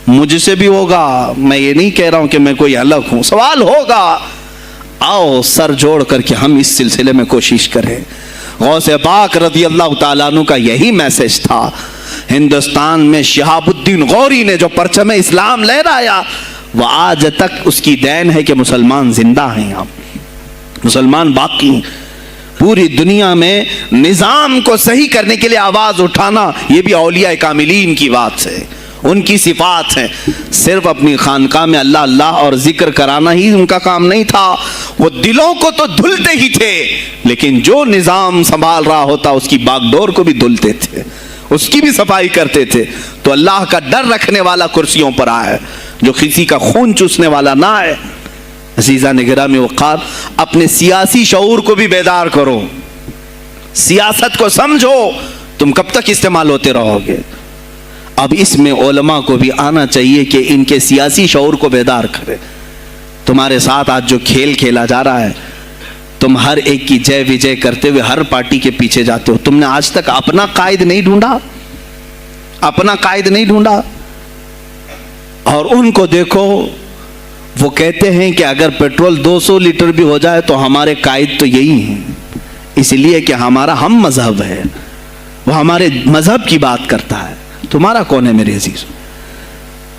مجھ سے بھی ہوگا، میں یہ نہیں کہہ رہا ہوں کہ میں کوئی الگ ہوں، سوال ہوگا۔ آؤ سر جوڑ کر کے ہم اس سلسلے میں کوشش کریں۔ غوث پاک رضی اللہ تعالیٰ عنہ کا یہی میسج تھا۔ ہندوستان میں شہاب الدین غوری نے جو پرچم اسلام لہرایا، وہ آج تک اس کی دین ہے کہ مسلمان زندہ ہیں، آپ مسلمان باقی ہیں۔ پوری دنیا میں نظام کو صحیح کرنے کے لیے آواز اٹھانا، یہ بھی اولیاء کاملین کی بات ہے، ان کی صفات ہیں۔ صرف اپنی خانقاہ میں اللہ اللہ اور ذکر کرانا ہی ان کا کام نہیں تھا، وہ دلوں کو تو دھلتے ہی تھے، لیکن جو نظام سنبھال رہا ہوتا اس کی باغ ڈور کو بھی دھلتے تھے، اس کی بھی صفائی کرتے تھے۔ تو اللہ کا ڈر رکھنے والا کرسیوں پر آئے، جو کسی کا خون چوسنے والا نہ آئے۔ عزیزان گرامی وقار، اپنے سیاسی شعور کو بھی بیدار کرو، سیاست کو سمجھو، تم کب تک استعمال ہوتے رہو گے؟ اب اس میں علماء کو بھی آنا چاہیے کہ ان کے سیاسی شعور کو بیدار کرے۔ تمہارے ساتھ آج جو کھیل کھیلا جا رہا ہے، تم ہر ایک کی جے وجے کرتے ہوئے ہر پارٹی کے پیچھے جاتے ہو، تم نے آج تک اپنا قائد نہیں ڈھونڈا، اپنا قائد نہیں ڈھونڈا۔ اور ان کو دیکھو، وہ کہتے ہیں کہ اگر پیٹرول 200 لیٹر بھی ہو جائے تو ہمارے قائد تو یہی ہیں، اس لیے کہ ہمارا ہم مذہب ہے، وہ ہمارے مذہب کی بات کرتا ہے۔ تمہارا کون ہے میرے عزیز؟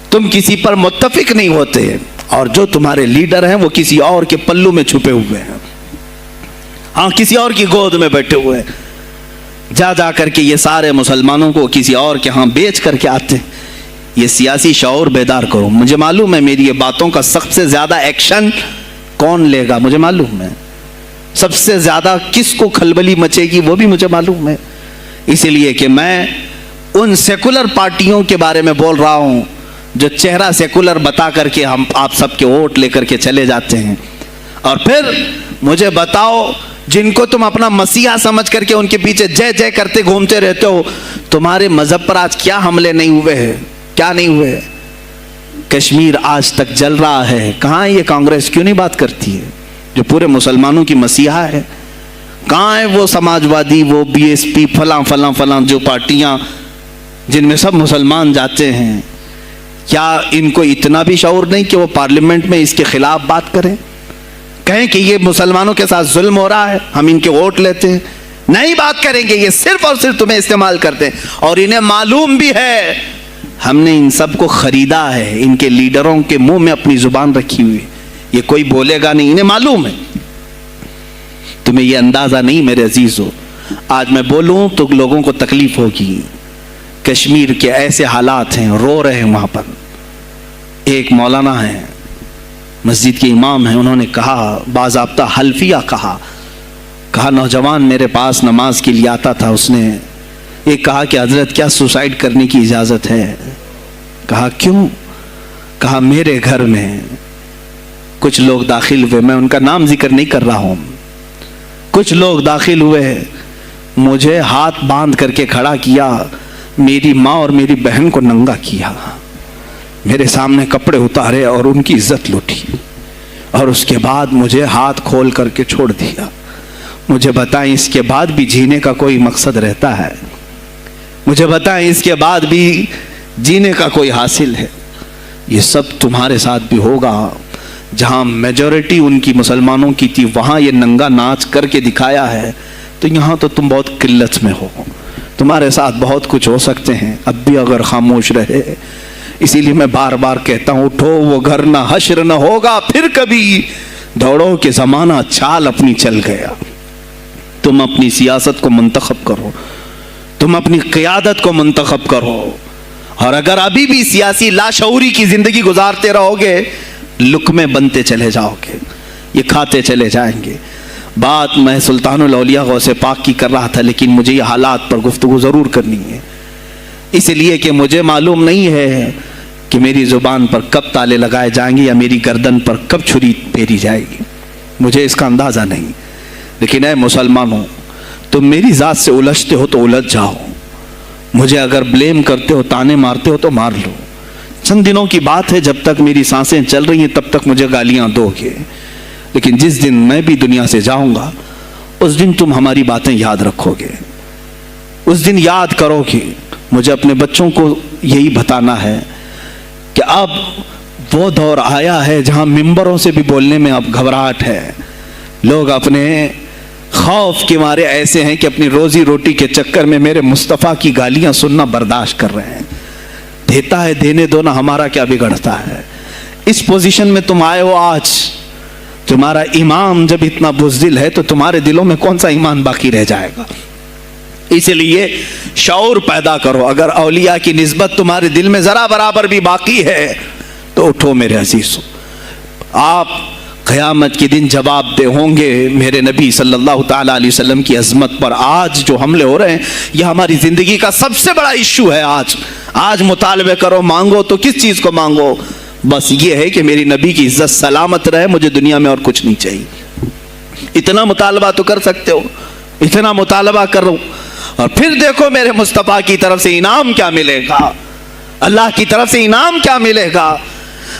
تم کسی پر متفق نہیں ہوتے، اور جو تمہارے لیڈر ہیں وہ کسی اور کے پلو میں چھپے ہوئے ہیں، ہاں کسی اور کی گود میں بیٹھے ہوئے ہیں، جا جا کر کے یہ سارے مسلمانوں کو کسی اور کے ہاں بیچ کر کے آتے ہیں۔ یہ سیاسی شعور بیدار کرو۔ مجھے معلوم ہے میری یہ باتوں کا سب سے زیادہ ایکشن کون لے گا، مجھے معلوم ہے، سب سے زیادہ کس کو کھلبلی مچے گی وہ بھی مجھے معلوم ہے، اس لیے کہ میں ان سیکولر پارٹیوں کے بارے میں بول رہا ہوں جو چہرہ سیکولر بتا کر کے ہم آپ سب کے ووٹ لے کر کے چلے جاتے ہیں، اور پھر مجھے بتاؤ جن کو تم اپنا مسیحا سمجھ کر کے ان کے پیچھے جے جے کرتے گھومتے رہتے ہو، تمہارے مذہب پر آج کیا حملے نہیں ہوئے ہیں، کیا نہیں ہوئے؟ کشمیر آج تک جل رہا ہے، کہاں یہ کانگریس کیوں نہیں بات کرتی ہے جو پورے مسلمانوں کی مسیحا ہے؟ کہاں ہے وہ سماجوادی، وہ بی ایس پی، فلاں فلاں فلاں جو پارٹیاں جن میں سب مسلمان جاتے ہیں؟ کیا ان کو اتنا بھی شعور نہیں کہ وہ پارلیمنٹ میں اس کے خلاف بات کریں، کہیں کہ یہ مسلمانوں کے ساتھ ظلم ہو رہا ہے، ہم ان کے ووٹ لیتے ہیں؟ نہیں بات کریں گے، یہ صرف اور صرف تمہیں استعمال کرتے ہیں، اور انہیں معلوم بھی ہے ہم نے ان سب کو خریدا ہے، ان کے لیڈروں کے منہ میں اپنی زبان رکھی ہوئی، یہ کوئی بولے گا نہیں، انہیں معلوم ہے۔ تمہیں یہ اندازہ نہیں میرے عزیزو، آج میں بولوں تو لوگوں کو تکلیف ہوگی۔ کشمیر کے ایسے حالات ہیں، رو رہے ہیں وہاں پر۔ ایک مولانا ہیں، مسجد کے امام ہیں، انہوں نے کہا، باضابطہ حلفیہ کہا نوجوان میرے پاس نماز کے لیے آتا تھا، اس نے یہ کہا کہ حضرت کیا سوسائڈ کرنے کی اجازت ہے؟ کہا کیوں؟ کہا میرے گھر میں کچھ لوگ داخل ہوئے، میں ان کا نام ذکر نہیں کر رہا ہوں، کچھ لوگ داخل ہوئے، مجھے ہاتھ باندھ کر کے کھڑا کیا، میری ماں اور میری بہن کو ننگا کیا، میرے سامنے کپڑے اتارے اور ان کی عزت لوٹی، اور اس کے بعد مجھے ہاتھ کھول کر کے چھوڑ دیا۔ مجھے بتائیں اس کے بعد بھی جینے کا کوئی مقصد رہتا ہے؟ مجھے بتائیں اس کے بعد بھی جینے کا کوئی حاصل ہے؟ یہ سب تمہارے ساتھ بھی ہوگا۔ جہاں میجورٹی ان کی مسلمانوں کی تھی وہاں یہ ننگا ناچ کر کے دکھایا ہے، تو یہاں تو تم بہت قلت میں ہو، تمہارے ساتھ بہت کچھ ہو سکتے ہیں، اب بھی اگر خاموش رہے۔ اسی لیے میں بار بار کہتا ہوں، اٹھو وہ گھر نہ حشر نہ ہوگا پھر کبھی، دوڑو کہ زمانہ چال اپنی چل گیا۔ تم اپنی سیاست کو منتخب کرو، تم اپنی قیادت کو منتخب کرو، اور اگر ابھی بھی سیاسی لاشعوری کی زندگی گزارتے رہو گے، لقمے بنتے چلے جاؤ گے، یہ کھاتے چلے جائیں گے۔ بات میں سلطان الاولیاء غوث پاک کی کر رہا تھا، لیکن مجھے یہ حالات پر گفتگو ضرور کرنی ہے، اس لیے کہ مجھے معلوم نہیں ہے کہ میری زبان پر کب تالے لگائے جائیں گے یا میری گردن پر کب چھری پھیری جائے گی، مجھے اس کا اندازہ نہیں. لیکن اے مسلمانوں، تم میری ذات سے الجھتے ہو تو الجھ جاؤ، مجھے اگر بلیم کرتے ہو، تانے مارتے ہو تو مار لو. چند دنوں کی بات ہے، جب تک میری سانسیں چل رہی ہیں تب تک مجھے گالیاں دو گے، لیکن جس دن میں بھی دنیا سے جاؤں گا اس دن تم ہماری باتیں یاد رکھو گے، اس دن یاد کرو گے. مجھے اپنے بچوں کو یہی بتانا ہے کہ اب وہ دور آیا ہے جہاں ممبروں سے بھی بولنے میں اب گھبراہٹ ہے. لوگ اپنے خوف کے مارے ایسے ہیں کہ اپنی روزی روٹی کے چکر میں میرے مصطفیٰ کی گالیاں سننا برداشت کر رہے ہیں. دیتا ہے دینے دو نا، ہمارا کیا بگڑتا ہے. اس پوزیشن میں تم آئے ہو آج، تمہارا امام جب اتنا بزدل ہے تو تمہارے دلوں میں کون سا ایمان باقی رہ جائے گا. اس لیے شعور پیدا کرو. اگر اولیاء کی نسبت تمہارے دل میں ذرا برابر بھی باقی ہے تو اٹھو میرے عزیزو. آپ قیامت کے دن جواب دہ ہوں گے میرے نبی صلی اللہ تعالیٰ علیہ وسلم کی عظمت پر. آج جو حملے ہو رہے ہیں یہ ہماری زندگی کا سب سے بڑا ایشو ہے. آج مطالبے کرو، مانگو تو کس چیز کو مانگو؟ بس یہ ہے کہ میری نبی کی عزت سلامت رہے، مجھے دنیا میں اور کچھ نہیں چاہیے. اتنا مطالبہ تو کر سکتے ہو، اتنا مطالبہ کرو، اور پھر دیکھو میرے مصطفیٰ کی طرف سے انعام کیا ملے گا، اللہ کی طرف سے انعام کیا ملے گا.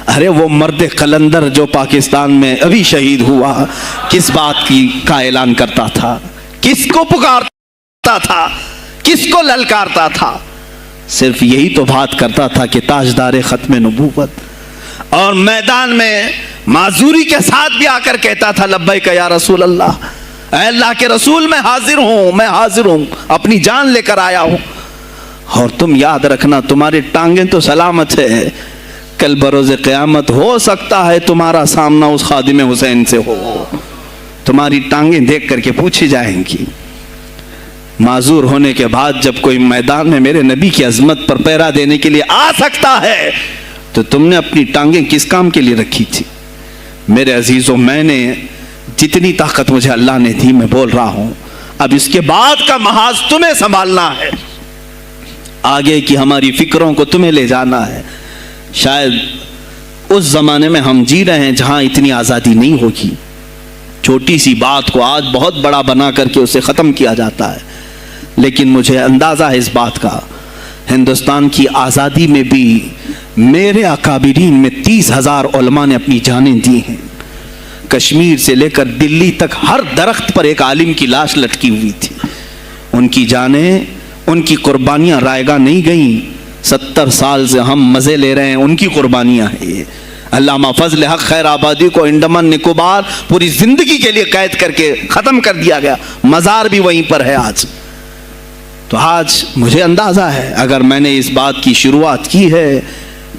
ارے وہ مرد قلندر جو پاکستان میں ابھی شہید ہوا، کس بات کا اعلان کرتا تھا، کس کو پکارتا تھا، کس کو للکارتا تھا؟ صرف یہی تو بات کرتا تھا کہ تاجدار ختم نبوت. اور میدان میں معذوری کے ساتھ بھی آ کر کہتا تھا لبیک یا رسول اللہ، اے اللہ کے رسول میں حاضر ہوں، میں حاضر ہوں، اپنی جان لے کر آیا ہوں. اور تم یاد رکھنا تمہاری ٹانگیں تو سلامت ہے، کل بروز قیامت ہو سکتا ہے تمہارا سامنا اس خادم حسین سے ہو، تمہاری ٹانگیں دیکھ کر کے پوچھی جائیں گی. معذور ہونے کے بعد جب کوئی میدان میں میرے نبی کی عظمت پر پہرا دینے کے لیے آ سکتا ہے تو تم نے اپنی ٹانگیں کس کام کے لیے رکھی تھی؟ میرے عزیزوں، میں نے جتنی طاقت مجھے اللہ نے دی میں بول رہا ہوں، اب اس کے بعد کا محاذ تمہیں سنبھالنا ہے، آگے کی ہماری فکروں کو تمہیں لے جانا ہے. شاید اس زمانے میں ہم جی رہے ہیں جہاں اتنی آزادی نہیں ہوگی. چھوٹی سی بات کو آج بہت بڑا بنا کر کے اسے ختم کیا جاتا ہے، لیکن مجھے اندازہ ہے اس بات کا، ہندوستان کی آزادی میں بھی میرے اکابرین میں 30,000 علماء نے اپنی جانیں دی ہیں. کشمیر سے لے کر دلی تک ہر درخت پر ایک عالم کی لاش لٹکی ہوئی تھی. ان کی جانیں، ان کی قربانیاں رائیگاں نہیں گئیں. 70 سال سے ہم مزے لے رہے ہیں، ان کی قربانیاں ہیں یہ. علامہ فضل حق خیر آبادی کو انڈمان نکوبار پوری زندگی کے لیے قید کر کے ختم کر دیا گیا، مزار بھی وہیں پر ہے آج. تو آج مجھے اندازہ ہے اگر میں نے اس بات کی شروعات کی ہے،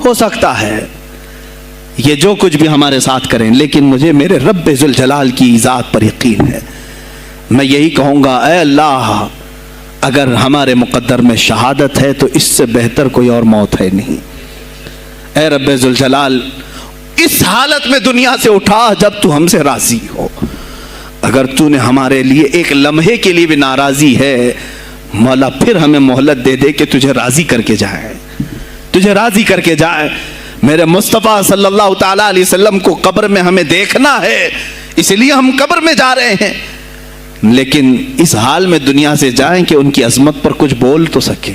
ہو سکتا ہے یہ جو کچھ بھی ہمارے ساتھ کریں، لیکن مجھے میرے رب ذوالجلال کی ذات پر یقین ہے. میں یہی کہوں گا، اے اللہ، اگر ہمارے مقدر میں شہادت ہے تو اس سے بہتر کوئی اور موت ہے نہیں. اے رب ذوالجلال، اس حالت میں دنیا سے اٹھا جب تو ہم سے راضی ہو. اگر تو نے ہمارے لیے ایک لمحے کے لیے بھی ناراضی ہے، مولا پھر ہمیں مہلت دے دے کہ تجھے راضی کر کے جائے، تجھے راضی کر کے جائے. میرے مصطفیٰ صلی اللہ تعالیٰ علیہ وسلم کو قبر میں ہمیں دیکھنا ہے، اس لیے ہم قبر میں جا رہے ہیں، لیکن اس حال میں دنیا سے جائیں کہ ان کی عظمت پر کچھ بول تو سکیں،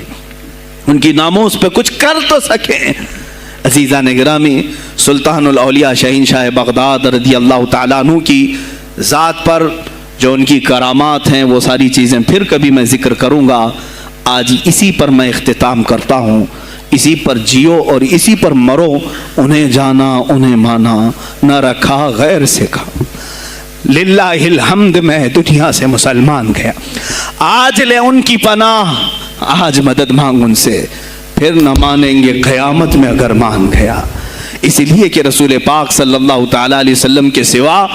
ان کی ناموس پہ کچھ کر تو سکیں. عزیزان گرامی، سلطان الاولیاء شہنشاہ بغداد رضی اللہ تعالیٰ عنہ کی ذات پر جو ان کی کرامات ہیں وہ ساری چیزیں پھر کبھی میں ذکر کروں گا. آج اسی پر میں اختتام کرتا ہوں. اسی پر جیو اور اسی پر مرو. انہیں جانا انہیں مانا، نہ رکھا غیر سے کھا. للہ الحمد میں دنیا سے مسلمان گیا. آج لے ان کی پناہ، آج مدد مانگ ان سے، پھر نہ مانیں گے قیامت میں اگر مان گیا. اس لیے کہ رسول پاک صلی اللہ تعالیٰ علیہ وسلم کے سوا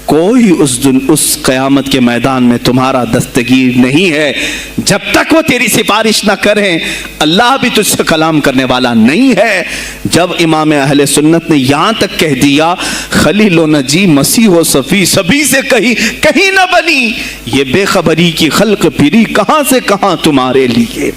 کوئی اس قیامت کے میدان میں تمہارا دستگیر نہیں ہے. جب تک وہ تیری سفارش نہ کریں، اللہ بھی تجھ سے کلام کرنے والا نہیں ہے. جب امام اہل سنت نے یہاں تک کہہ دیا خلیل و نجی مسیح و صفی سبھی سے کہیں نہ بنی، یہ بے خبری کی خلق پھری کہاں سے کہاں تمہارے لیے.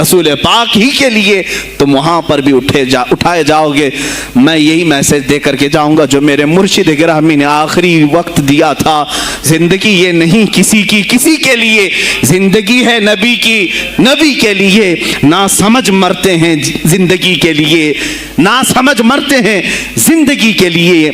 رسول پاک ہی کے لیے، تم وہاں پر بھی اٹھائے جاؤ گے۔ میں یہی میسج دے کر کے جاؤں گا جو میرے مرشد گرامی نے آخری وقت دیا تھا، زندگی یہ نہیں کسی کی کسی کے لیے، زندگی ہے نبی کی نبی کے لیے۔ نا سمجھ مرتے ہیں زندگی کے لیے، نا سمجھ مرتے ہیں زندگی کے لیے،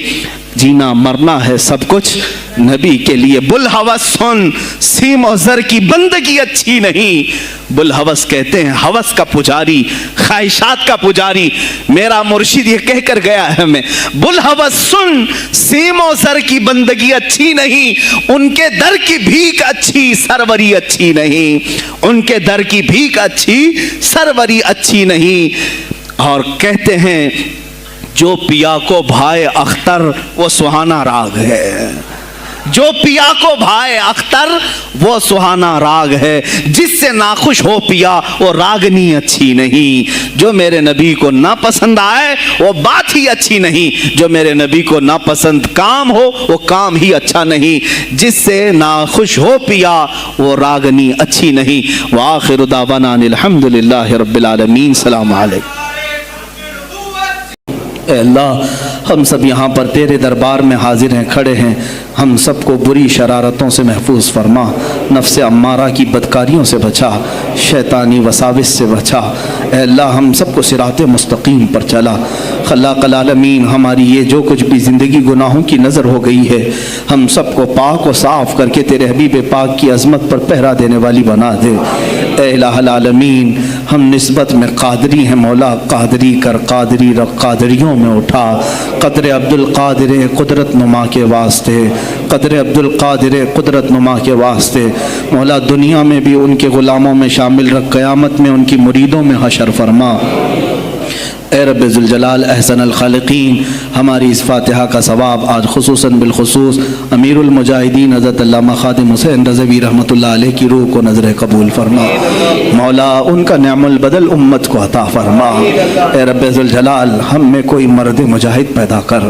جینا مرنا ہے سب کچھ نبی کے لیے۔ بلحوث سن، سیم و زر کی بندگی اچھی نہیں۔ بلحوث کہتے ہیں ہوس کا پجاری، خواہشات کا پجاری۔ میرا مرشد یہ کہہ کر گیا ہے ہمیں، بلحوث سن، سیم و زر کی بندگی اچھی نہیں، ان کے در کی بھیک اچھی، سروری اچھی نہیں، ان کے در کی بھیک اچھی، سروری اچھی نہیں۔ اور کہتے ہیں جو پیا کو بھائے اختر وہ سہانا راگ ہے، جو پیا کو بھائے اختر وہ سہانا راگ ہے، جس سے ناخوش ہو پیا وہ راگنی اچھی نہیں۔ جو میرے نبی کو نہ پسند آئے وہ بات ہی اچھی نہیں، جو میرے نبی کو نہ پسند کام ہو وہ کام ہی اچھا نہیں، جس سے ناخوش ہو پیا وہ راگنی اچھی نہیں۔ وآخر دعوانا الحمدللہ رب العالمین۔ السلام علیکم۔ اے اللہ ہم سب یہاں پر تیرے دربار میں حاضر ہیں، کھڑے ہیں، ہم سب کو بری شرارتوں سے محفوظ فرما، نفس امارہ کی بدکاریوں سے بچا، شیطانی وساوس سے بچا۔ اے اللہ ہم سب کو صراط مستقیم پر چلا۔ خلاق العالمین ہماری یہ جو کچھ بھی زندگی گناہوں کی نظر ہو گئی ہے، ہم سب کو پاک و صاف کر کے تیرے حبیب پاک کی عظمت پر پہرا دینے والی بنا دے۔ اے الہ العالمین ہم نسبت میں قادری ہیں مولا، قادری کر، قادری رکھ، قادریوں میں اٹھا۔ قدر عبد القادر قدرت نما کے واسطے، قدر عبد القادر قدرت نما کے واسطے مولا دنیا میں بھی ان کے غلاموں میں شامل رکھ، قیامت میں ان کی مریدوں میں حشر فرما۔ اے رب ذوالجلال احسن الخالقین ہماری اس فاتحہ کا ثواب آج خصوصاً بالخصوص امیر المجاہدین حضرت علامہ خادم حسین رضوی رحمۃ اللہ علیہ کی روح کو نظر قبول فرما مولا، ان کا نعم البدل امت کو عطا فرما۔ اے رب ذوالجلال ہم میں کوئی مرد مجاہد پیدا کر،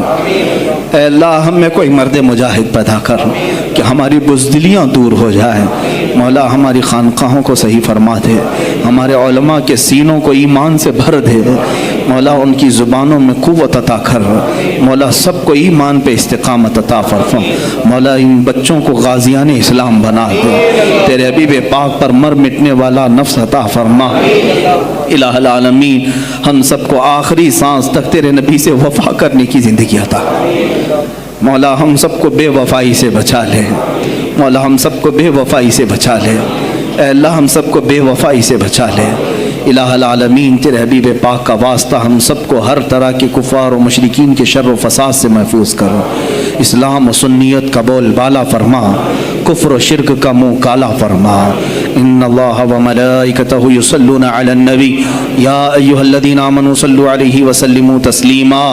اے اللہ ہم میں کوئی مرد مجاہد پیدا کر کہ ہماری بزدلیاں دور ہو جائیں مولا، ہماری خانقاہوں کو صحیح فرما دے، ہمارے علماء کے سینوں کو ایمان سے بھر دے مولا، ان کی زبانوں میں قوت عطا کر مولا، سب کو ایمان پہ استقامت عطا فرما مولا، ان بچوں کو غازیان اسلام بنا دے، تیرے حبیب پاک پر مر مٹنے والا نفس عطا فرما۔ الہ العالمین ہم سب کو آخری سانس تک تیرے نبی سے وفا کرنے کی زندگی عطا مولا، ہم سب کو بے وفائی سے بچا لے مولا، ہم سب کو بے وفائی سے بچا لے، اے اللہ ہم سب کو بے وفائی سے بچا لے۔ الہ العالمین تیرے حبیب پاک کا واسطہ ہم سب کو ہر طرح کے کفار و مشرکین کے شر و فساد سے محفوظ کرو، اسلام و سنیت کا بول بالا فرما، کفر و شرک کا منہ کالا فرما۔ ان اللہ و ملائکتہ یصلون علی النبی یا ایھا الذین آمنوا صلوا علیہ وسلموا تسلیما۔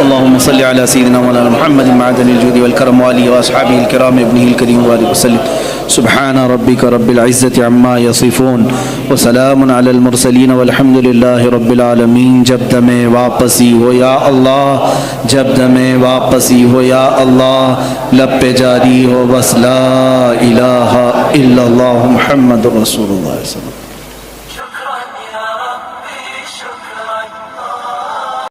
اللهم صل على سيدنا مولانا محمد معدن الجود والكرم وآله وأصحابه الكرام ابنه الكريم وآله وسلم۔ سبحان ربك رب العزة عما يصفون وسلام على المرسلين والحمد لله رب العالمين۔ جب دمیں واپسی ہو یا اللہ، جب دمیں واپسی ہو یا اللہ، لب پہ جاری ہو بس لا الہ الا اللہ محمد رسول اللہ صلی اللہ علیہ وسلم۔